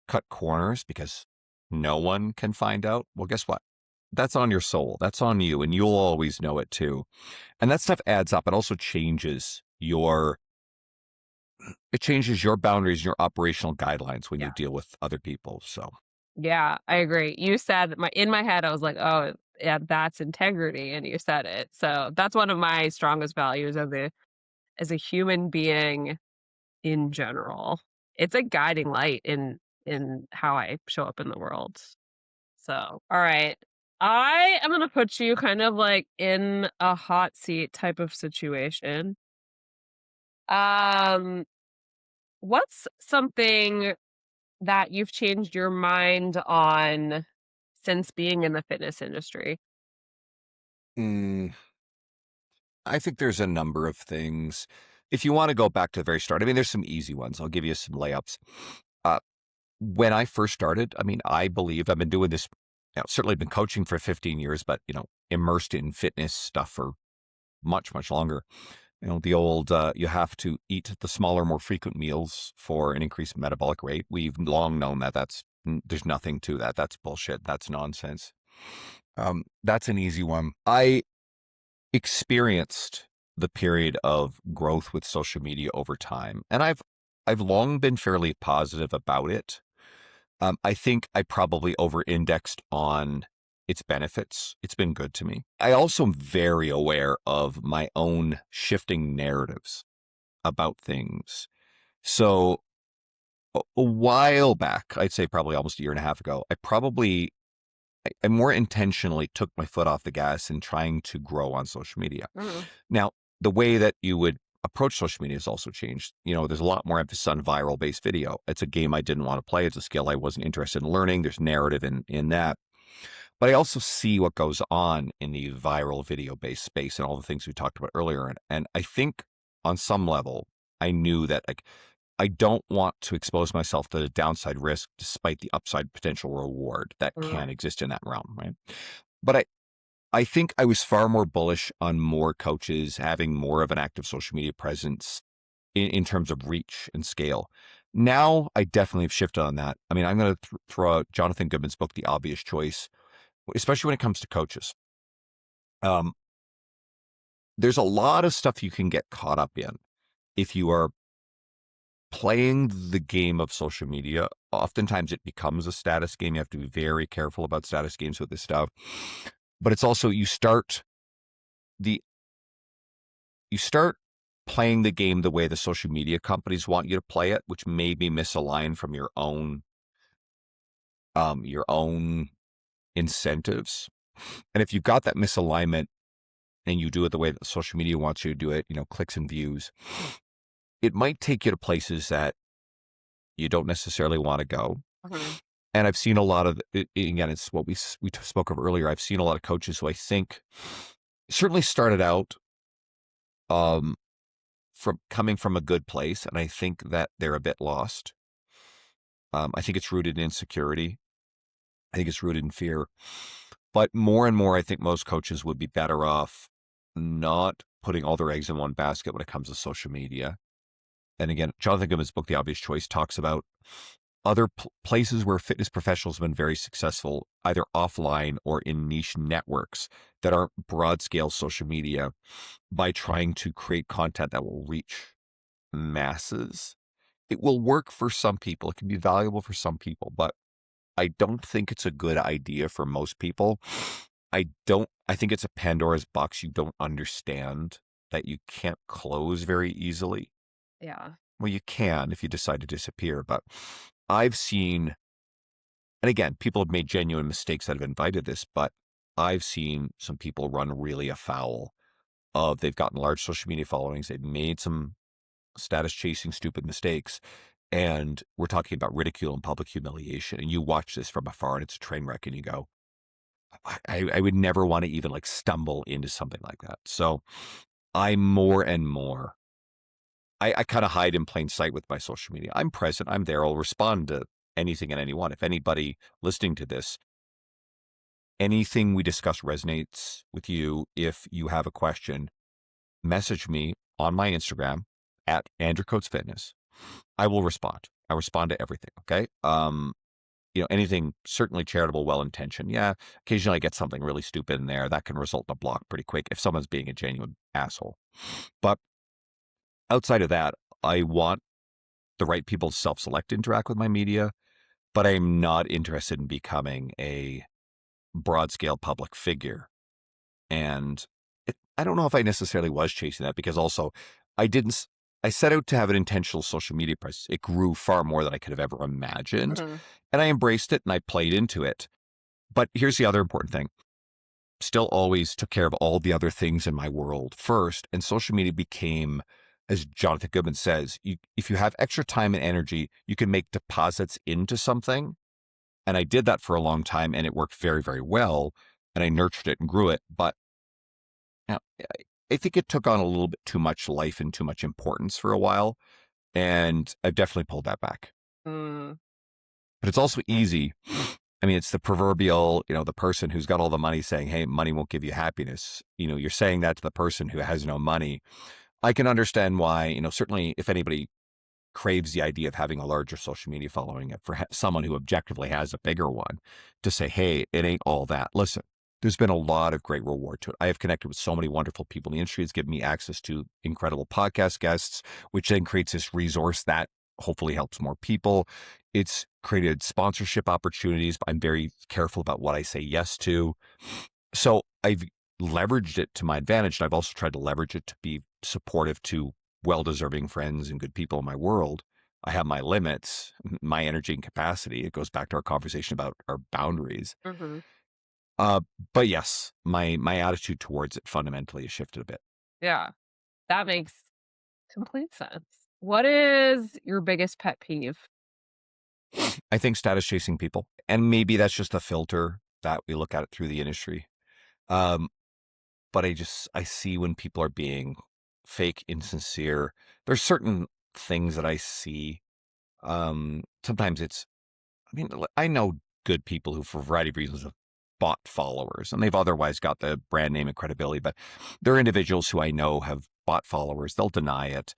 cut corners because no one can find out, well, guess what? That's on your soul. That's on you, and you'll always know it too. And that stuff adds up. It also changes your boundaries, your operational guidelines when you Yeah. deal with other people. So, Yeah, I agree. You said in my head, I was like, "Oh, yeah, that's integrity," and you said it. So, that's one of my strongest values as a human being in general. It's a guiding light in how I show up in the world. So, all right. I am gonna put you kind of like in a hot seat type of situation. Um, what's something that you've changed your mind on since being in the fitness industry? mm, I think there's a number of things. If you want to go back to the very start, I mean, there's some easy ones. I'll give you some layups. Uh, when I first started, I mean, I believe I've been doing this, certainly been coaching for 15 years, but, immersed in fitness stuff for much, much longer. The old, you have to eat the smaller, more frequent meals for an increased metabolic rate. We've long known that there's nothing to that. That's bullshit. That's nonsense. That's an easy one. I experienced the period of growth with social media over time, and I've long been fairly positive about it. I think I probably over-indexed on its benefits. It's been good to me. I also am very aware of my own shifting narratives about things. So a while back, I'd say probably almost a year and a half ago, I more intentionally took my foot off the gas in trying to grow on social media. Mhm, Now, the way that you would approach social media has also changed. There's a lot more emphasis on viral based video. It's a game I didn't want to play. It's a skill I wasn't interested in learning. There's narrative in that. But I also see what goes on in the viral video based space and all the things we talked about earlier. And I think on some level, I knew that I don't want to expose myself to the downside risk despite the upside potential reward that mhm, can exist in that realm, right? But I think I was far more bullish on more coaches having more of an active social media presence in terms of reach and scale. Now I definitely have shifted on that. I mean, I'm going to throw out Jonathan Goodman's book, The Obvious Choice, especially when it comes to coaches. Um, there's a lot of stuff you can get caught up in if you are playing the game of social media. Oftentimes it becomes a status game. You have to be very careful about status games with this stuff. But it's also the you start playing the game the way the social media companies want you to play it, which may be misaligned from your own incentives. And if you've got that misalignment and you do it the way that social media wants you to do it, clicks and views, it might take you to places that you don't necessarily want to go. mhm, And I've seen a lot of again, it's what we spoke of earlier. I've seen a lot of coaches who I think certainly started out um, from coming from a good place, and I think that they're a bit lost. I think it's rooted in insecurity. I think it's rooted in fear. But more and more, I think most coaches would be better off not putting all their eggs in one basket when it comes to social media. And again, Jonathan Goodman's book, The Obvious Choice, talks about other places where fitness professionals have been very successful, either offline or in niche networks that aren't broad scale social media, by trying to create content that will reach masses. It will work for some people. It can be valuable for some people, but I don't think it's a good idea for most people. I think it's a Pandora's box you don't understand that you can't close very easily. Yeah. Well, you can if you decide to disappear, but I've seen, and again, people have made genuine mistakes that have invited this, but I've seen some people run really afoul of they've gotten large social media followings, they've made some status chasing stupid mistakes, and we're talking about ridicule and public humiliation. And you watch this from afar and it's a train wreck, and you go, I would never want to even like stumble into something like that. So I more and more I kind of hide in plain sight with my social media. I'm present, I'm there, I'll respond to anything and anyone. If anybody listening to this, anything we discuss resonates with you, if you have a question, message me on my Instagram at Andrew Coates Fitness. I will respond. I respond to everything. Okay. Anything certainly charitable, well intentioned. Yeah. Occasionally I get something really stupid in there that can result in a block pretty quick if someone's being a genuine asshole. But outside of that, I want the right people to self select to interact with my media, but I'm not interested in becoming a broad scale public figure. And I don't know if I necessarily was chasing that because also I didn't, I set out to have an intentional social media presence. It grew far more than I could have ever imagined. Mhm. And I embraced it and I played into it. But here's the other important thing. Still always took care of all the other things in my world first. And social media became, as Jonathan Goodman says, if you have extra time and energy, you can make deposits into something. And I did that for a long time and it worked very, very well. And I nurtured it and grew it. But now, I think it took on a little bit too much life and too much importance for a while. And I've definitely pulled that back. Mm. But it's also easy. I mean, it's the proverbial, the person who's got all the money saying, hey, money won't give you happiness. You're saying that to the person who has no money. I can understand why, certainly if anybody craves the idea of having a larger social media following for someone who objectively has a bigger one to say, hey, it ain't all that. Listen, there's been a lot of great reward to it. I have connected with so many wonderful people in the industry. It's given me access to incredible podcast guests, which then creates this resource that hopefully helps more people. It's created sponsorship opportunities. I'm very careful about what I say yes to. So I've leveraged it to my advantage. And I've also tried to leverage it to be supportive to well-deserving friends and good people in my world. I have my limits, my energy and capacity. It goes back to our conversation about our boundaries. Mhm. Uh, but yes, my attitude towards it fundamentally has shifted a bit. Yeah. That makes complete sense. What is your biggest pet peeve? I think status chasing people, and maybe that's just a filter that we look at it through the industry. Um, but I see when people are being fake, insincere. There's certain things that I see. Sometimes I mean, I know good people who, for a variety of reasons, have bought followers and they've otherwise got the brand name and credibility, but there are individuals who I know have bought followers. They'll deny it.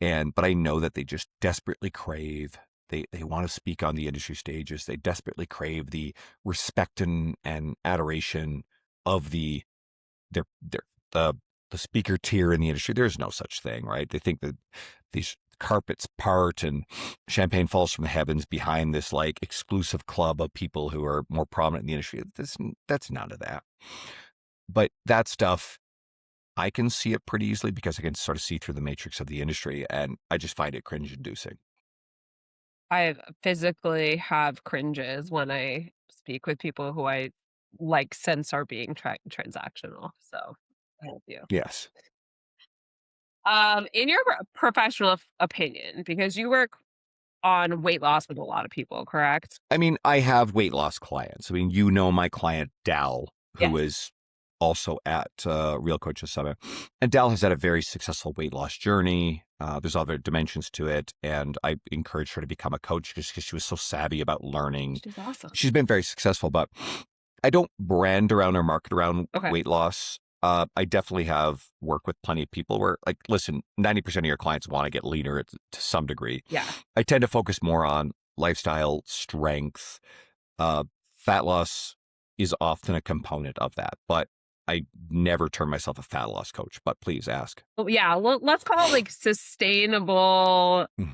But I know that they just desperately crave, they want to speak on the industry stages. They desperately crave the respect and adoration of their the the speaker tier in the industry. There's no such thing, right? They think that these carpets part and champagne falls from the heavens behind this like exclusive club of people who are more prominent in the industry. That's none of that. But that stuff, I can see it pretty easily because I can sort of see through the matrix of the industry, and I just find it cringe inducing. I physically have cringes when I speak with people who I like sense are being transactional. So I help you. Yes. In your professional opinion, because you work on weight loss with a lot of people, correct? I mean, I have weight loss clients. I mean, my client Dal, who Yes. is also at Real Coaches Summit, and Dal has had a very successful weight loss journey. There's other dimensions to it, and I encouraged her to become a coach just because she was so savvy about learning. She's awesome. She's been very successful, but I don't brand around or market around Okay. weight loss. I definitely have worked with plenty of people where, like, listen, 90% of your clients want to get leaner to some degree. Yeah. I tend to focus more on lifestyle, strength. Uh, Fat loss is often a component of that, but I never term myself a fat loss coach. But please ask. Well, yeah. Let's call it like sustainable Mm,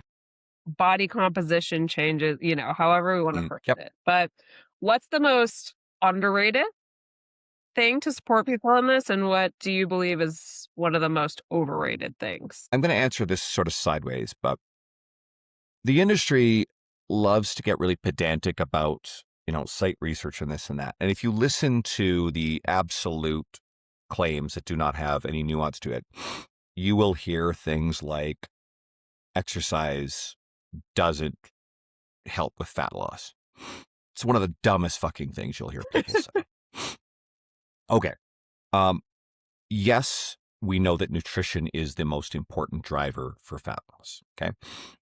body composition changes, however we want to phrase yep. it. But what's the most underrated thing to support people in this, and what do you believe is one of the most overrated things? I'm going to answer this sort of sideways, but the industry loves to get really pedantic about, site research and this and that. And if you listen to the absolute claims that do not have any nuance to it, you will hear things like exercise doesn't help with fat loss. It's one of the dumbest fucking things you'll hear people say. Okay. Um, yes, we know that nutrition is the most important driver for fat loss. Okay.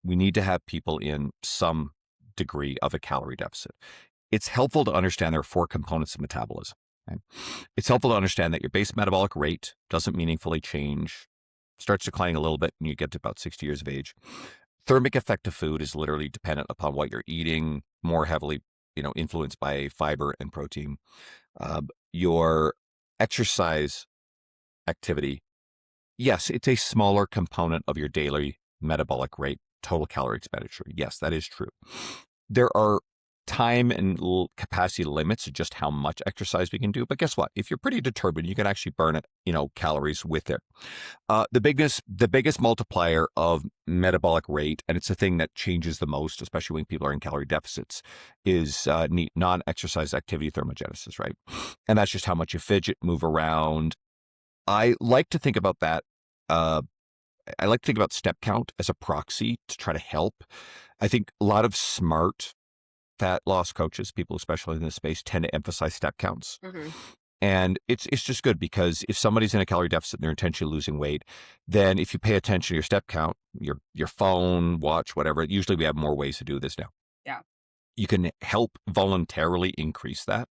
We need to have people in some degree of a calorie deficit. It's helpful to understand there are four components of metabolism. Okay? It's helpful to understand that your base metabolic rate doesn't meaningfully change, starts declining a little bit when you get to about 60 years of age. Thermic effect of food is literally dependent upon what you're eating, more heavily, influenced by fiber and protein. Your exercise activity, yes, it's a smaller component of your daily metabolic rate, total calorie expenditure. Yes, that is true. There are time and capacity limits to just how much exercise we can do. But guess what? If you're pretty determined, you can actually burn it, calories with it. The biggest multiplier of metabolic rate, and it's the thing that changes the most, especially when people are in calorie deficits, is non-exercise activity thermogenesis, right? And that's just how much you fidget, move around. I like to think about that. Uh, I like to think about step count as a proxy to try to help. I think a lot of smart fat loss coaches, people especially in this space, tend to emphasize step counts. Mhm. And it's just good because if somebody's in a calorie deficit and they're intentionally losing weight, then if you pay attention to your step count, your phone, watch, whatever, usually we have more ways to do this now. Yeah. You can help voluntarily increase that.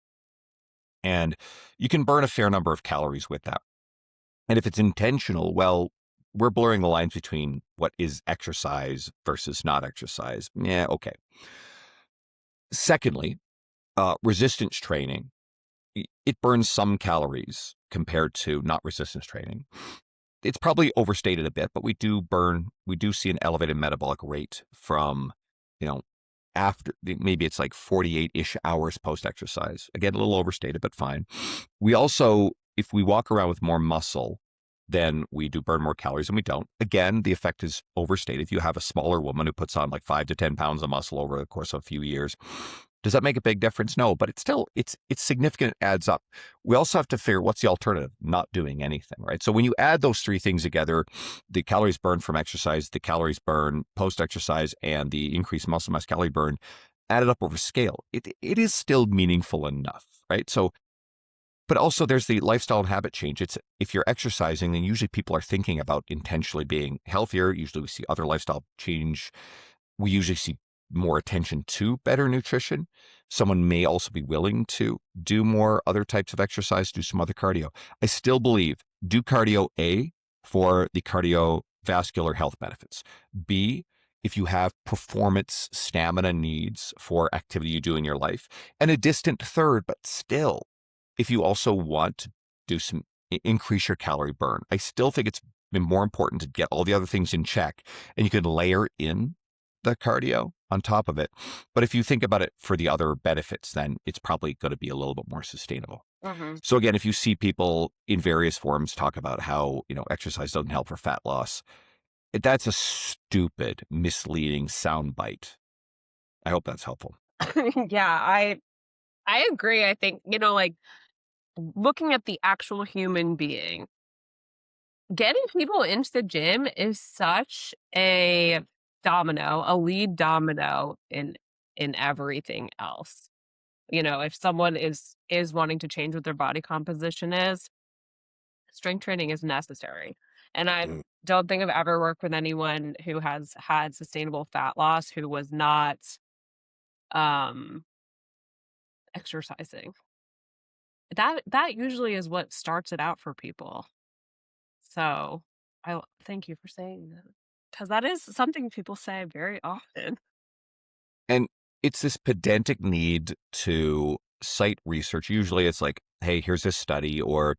And you can burn a fair number of calories with that. And if it's intentional, well, we're blurring the lines between what is exercise versus not exercise. Yeah, okay. Secondly, resistance training, it burns some calories compared to not resistance training. It's probably overstated a bit, but we do see an elevated metabolic rate from, you know, after maybe it's like 48-ish hours post exercise. Again, a little overstated, but fine. We also, if we walk around with more muscle, then we do burn more calories and we don't. Again, the effect is overstated. If you have a smaller woman who puts on like 5 to 10 pounds of muscle over the course of a few years, does that make a big difference? No, but it's significant. It adds up. We also have to figure what's the alternative, not doing anything, right? So when you add those three things together, the calories burned from exercise, the calories burned post exercise, and the increased muscle mass calorie burn added up over scale, it is still meaningful enough, right? So, but also there's the lifestyle and habit change. It's if you're exercising, then usually people are thinking about intentionally being healthier. Usually we see other lifestyle change. We usually see more attention to better nutrition. Someone may also be willing to do more other types of exercise, do some other cardio. I still believe do cardio A for the cardiovascular health benefits. B, if you have performance stamina needs for activity you do in your life. And a distant third, but still, if you also want to do some increase your calorie burn, I still think it's more important to get all the other things in check, and you can layer in the cardio on top of it. But if you think about it for the other benefits, then it's probably going to be a little bit more sustainable. Mhm. So again, if you see people in various forums talk about how, exercise doesn't help for fat loss, that's a stupid, misleading soundbite. I hope that's helpful. Yeah, I agree. I think, like looking at the actual human being, getting people into the gym is such a lead domino in everything else. If someone is wanting to change what their body composition is, strength training is necessary. And I Mm. don't think I've ever worked with anyone who has had sustainable fat loss who was not um exercising. That usually is what starts it out for people. So, thank you for saying that, because that is something people say very often. And it's this pedantic need to cite research. Usually it's like, hey, here's this study, or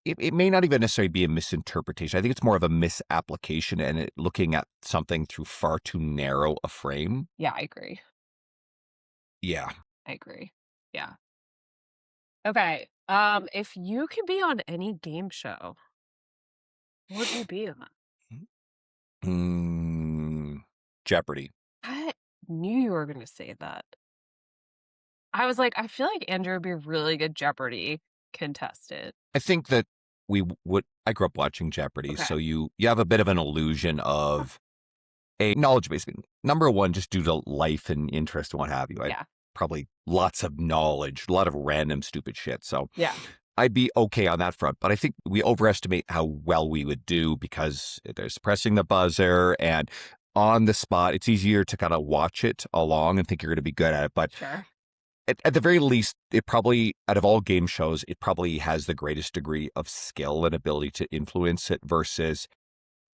it may not even necessarily be a misinterpretation. I think it's more of a misapplication and looking at something through far too narrow a frame. Yeah, I agree. Yeah. I agree. Yeah. Okay. If you could be on any game show, what would you be on? Mm, Jeopardy. I knew you were gonna say that. I was like, I feel like Andrew would be a really good Jeopardy contestant. I think that would. I grew up watching Jeopardy, Okay. so you have a bit of an illusion of a knowledge base. Number one, just due to life and interest and what have you, I Yeah. probably lots of knowledge, a lot of random stupid shit. So Yeah. I'd be okay on that front. But I think we overestimate how well we would do because there's pressing the buzzer and on the spot. It's easier to kind of watch it along and think you're going to be good at it. But Sure. at the very least, it probably, out of all game shows, it probably has the greatest degree of skill and ability to influence it versus,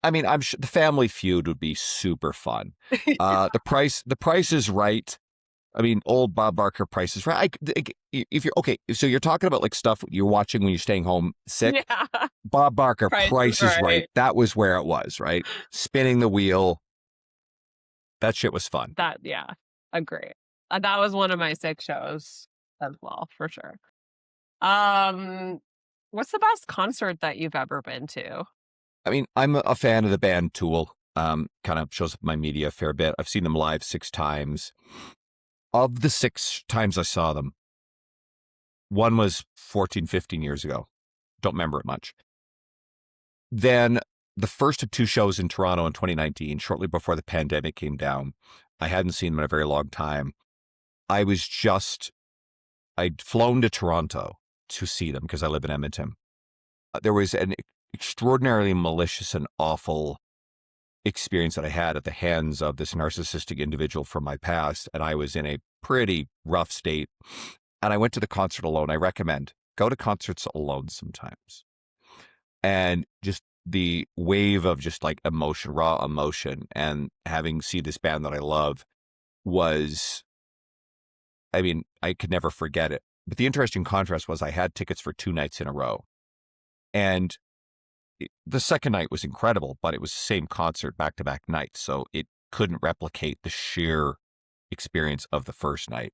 I mean, I'm sure the Family Feud would be super fun. The Price is Right. I mean, old Bob Barker, Price is Right. If you're okay, so you're talking about like stuff you're watching when you're staying home sick. Yeah. Bob Barker, Price is Price is Right. Right. That was where it was, right? Spinning the wheel. That shit was fun. That yeah, agree. That was one of my 6 shows as well, for sure. Um, what's the best concert that you've ever been to? I mean, I'm a fan of the band Tool. Kind of shows up in my media a fair bit. I've seen them live 6 times. Of the 6 times I saw them, one was 14, 15 years ago. Don't remember it much. Then the first of 2 shows in Toronto in 2019, shortly before the pandemic came down, I hadn't seen them in a very long time. I was just, I'd flown to Toronto to see them because I live in Edmonton. There was an extraordinarily malicious and awful experience that I had at the hands of this narcissistic individual from my past. And I was in a pretty rough state. And I went to the concert alone. I recommend go to concerts alone sometimes. And just the wave of just like emotion, raw emotion, and having see this band that I love was, I mean, I could never forget it. But the interesting contrast was I had tickets for 2 nights in a row. And the second night was incredible, but it was the same concert back to back nights. So it couldn't replicate the sheer experience of the first night.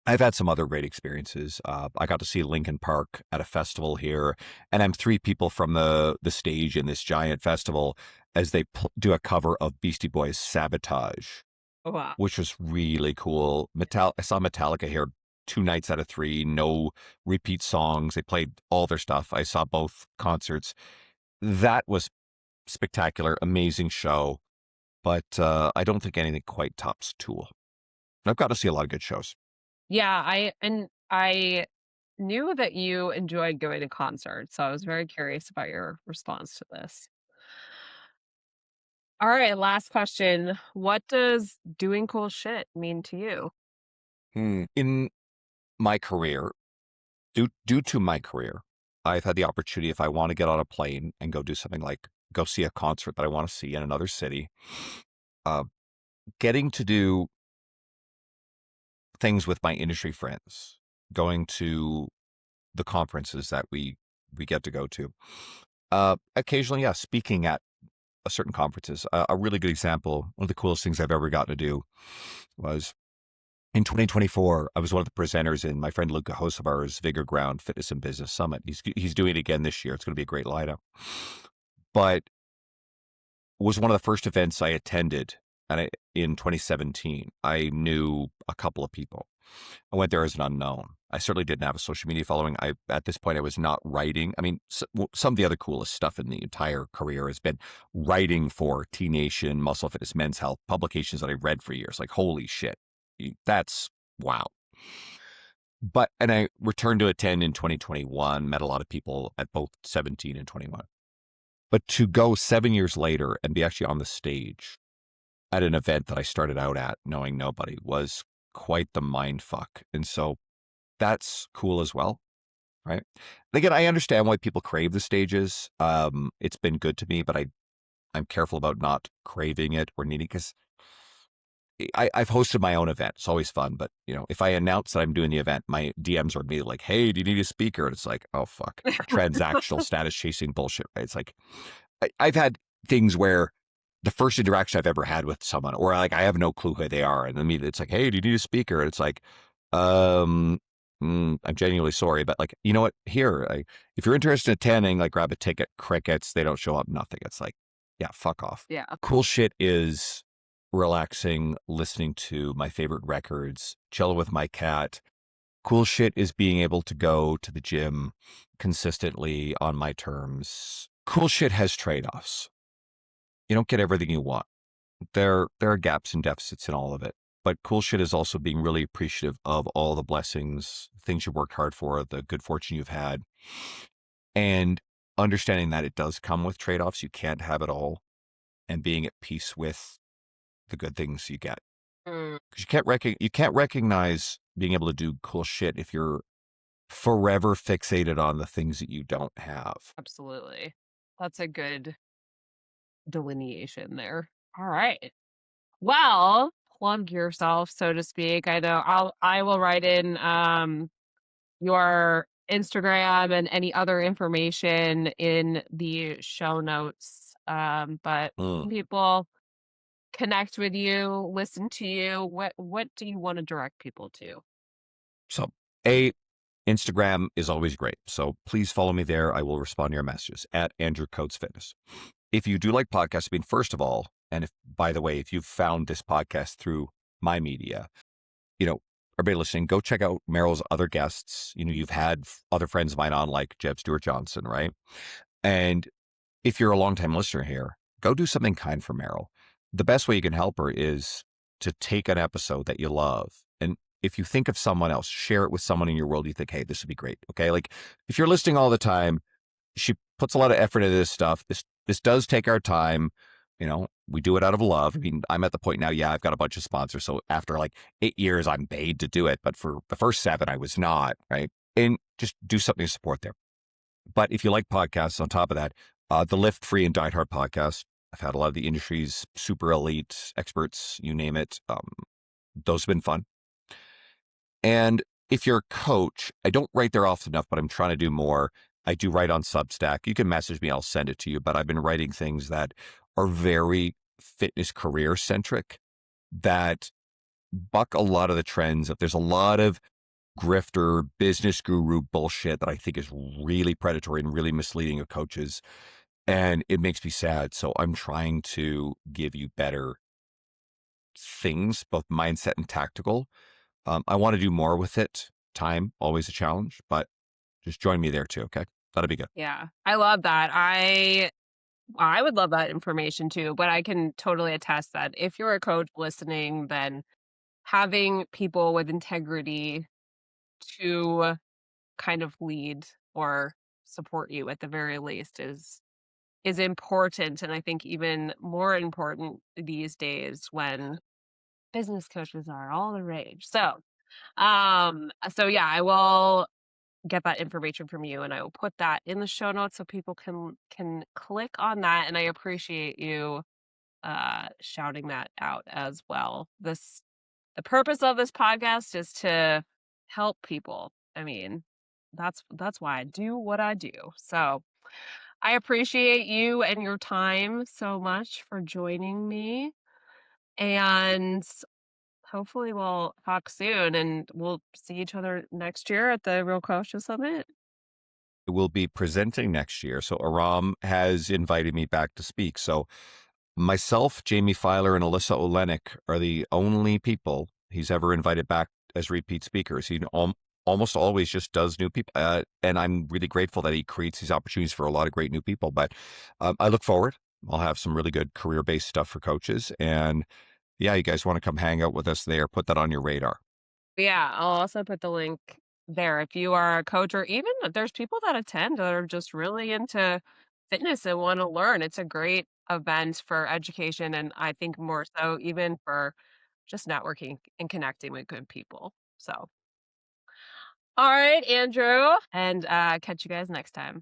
I've had some other great experiences. I got to see Linkin Park at a festival here, and I'm 3 people from the stage in this giant festival as they do a cover of Beastie Boys' Sabotage, Oh, wow. which was really cool. I saw Metallica here 2 nights out of 3, no repeat songs. They played all their stuff. I saw both concerts. That was spectacular, amazing show. But I don't think anything quite tops Tool. I've got to see a lot of good shows. Yeah, I knew that you enjoyed going to concerts, so I was very curious about your response to this. All right, last question. What does doing cool shit mean to you? In my career, due to my career, I've had the opportunity, if I want to get on a plane and go do something like go see a concert that I want to see in another city, uh, getting to do things with my industry friends, going to the conferences that we get to go to. Occasionally, yeah, speaking at a certain conferences. A really good example, one of the coolest things I've ever gotten to do was in 2024. I was one of the presenters in my friend Luca Hosabar's Vigor Ground Fitness and Business Summit. He's doing it again this year. It's going to be a great lineup. But was one of the first events I attended, in 2017. I knew a couple of people. I went there as an unknown. I certainly didn't have a social media following. At this point, I was not writing. I mean, some of the other coolest stuff in the entire career has been writing for T Nation, Muscle Fitness, Men's Health, publications that I read for years. Like, holy shit, that's wow. And I returned to attend in 2021, met a lot of people at both 17 and 21. But to go 7 years later and be actually on the stage at an event that I started out at knowing nobody was quite the mind fuck. And so that's cool as well. Right. And again, I understand why people crave the stages. It's been good to me, but I'm careful about not craving it or needing, because I've hosted my own event. It's always fun. But, if I announce that I'm doing the event, my DMs are immediately like, hey, do you need a speaker? And it's like, oh, fuck. Transactional status chasing bullshit. Right? It's like, I've had things where the first interaction I've ever had with someone, or like I have no clue who they are, and then it's like, hey, do you need a speaker? And it's like, I'm genuinely sorry, but like, you know what? Here, if you're interested in attending, like, grab a ticket. Crickets, they don't show up. Nothing. It's like, yeah, fuck off. Yeah. Cool shit is relaxing, listening to my favorite records, chilling with my cat. Cool shit is being able to go to the gym consistently on my terms. Cool shit has trade offs. You don't get everything you want. There are gaps and deficits in all of it. But cool shit is also being really appreciative of all the blessings, things you worked hard for, the good fortune you've had, and understanding that it does come with trade offs. You can't have it all, and being at peace with the good things you get. Mm, Because you can't recognize being able to do cool shit if you're forever fixated on the things that you don't have. absolutely. That's a good delineation there. All right. Well, plug yourself, so to speak. I will write in your Instagram and any other information in the show notes. But Mm. people connect with you, listen to you. What do you want to direct people to? So, a Instagram is always great. So please follow me there. I will respond to your messages at Andrew Coates Fitness. If you do like podcasts, I mean, first of all, and if, by the way, if you've found this podcast through my media, you know, everybody listening, go check out Meryl's other guests. You know, you've had other friends of mine on, like Jeb Stewart Johnson, right? And if you're a longtime listener here, go do something kind for Meryl. The best way you can help her is to take an episode that you love. And if you think of someone else, share it with someone in your world you think, hey, this would be great. Okay. Like if you're listening all the time, she puts a lot of effort into this stuff. This does take our time. You know, we do it out of love. I mean, I'm at the point now, yeah, I've got a bunch of sponsors. So after like 8 years, I'm paid to do it. But for the first 7, I was not, right? And just do something to support them. But if you like podcasts, on top of that, the Lift Free and Diet Hard podcast, I've had a lot of the industry's super elite experts, you name it. Those have been fun. And if you're a coach, I don't write there often enough, but I'm trying to do more. I do write on Substack. You can message me, I'll send it to you. But I've been writing things that are very fitness career centric that buck a lot of the trends. If there's a lot of grifter business guru bullshit that I think is really predatory and really misleading of coaches. And it makes me sad. So I'm trying to give you better things, both mindset and tactical. I want to do more with it. Time, always a challenge, but just join me there too. Okay. That'll be good. Yeah, I love that. I would love that information too, but I can totally attest that if you're a coach listening, then having people with integrity to kind of lead or support you at the very least is important, and I think even more important these days when business coaches are all the rage. So yeah, I will get that information from you and I will put that in the show notes so people can click on that, and I appreciate you shouting that out as well. The purpose of this podcast is to help people. I mean, that's why I do what I do. So, I appreciate you and your time so much for joining me, and hopefully we'll talk soon and we'll see each other next year at the Real Culture Summit. We'll be presenting next year. So Aram has invited me back to speak. So myself, Jamie Filer, and Alyssa Olenek are the only people he's ever invited back as repeat speakers. He almost always just does new people. And I'm really grateful that he creates these opportunities for a lot of great new people. But I look forward. I'll have some really good career based stuff for coaches. And yeah, you guys want to come hang out with us there, put that on your radar. Yeah, I'll also put the link there if you are a coach or even there's people that attend that are just really into fitness and want to learn. It's a great event for education and I think more so even for just networking and connecting with good people. So, all right, Andrew, and catch you guys next time.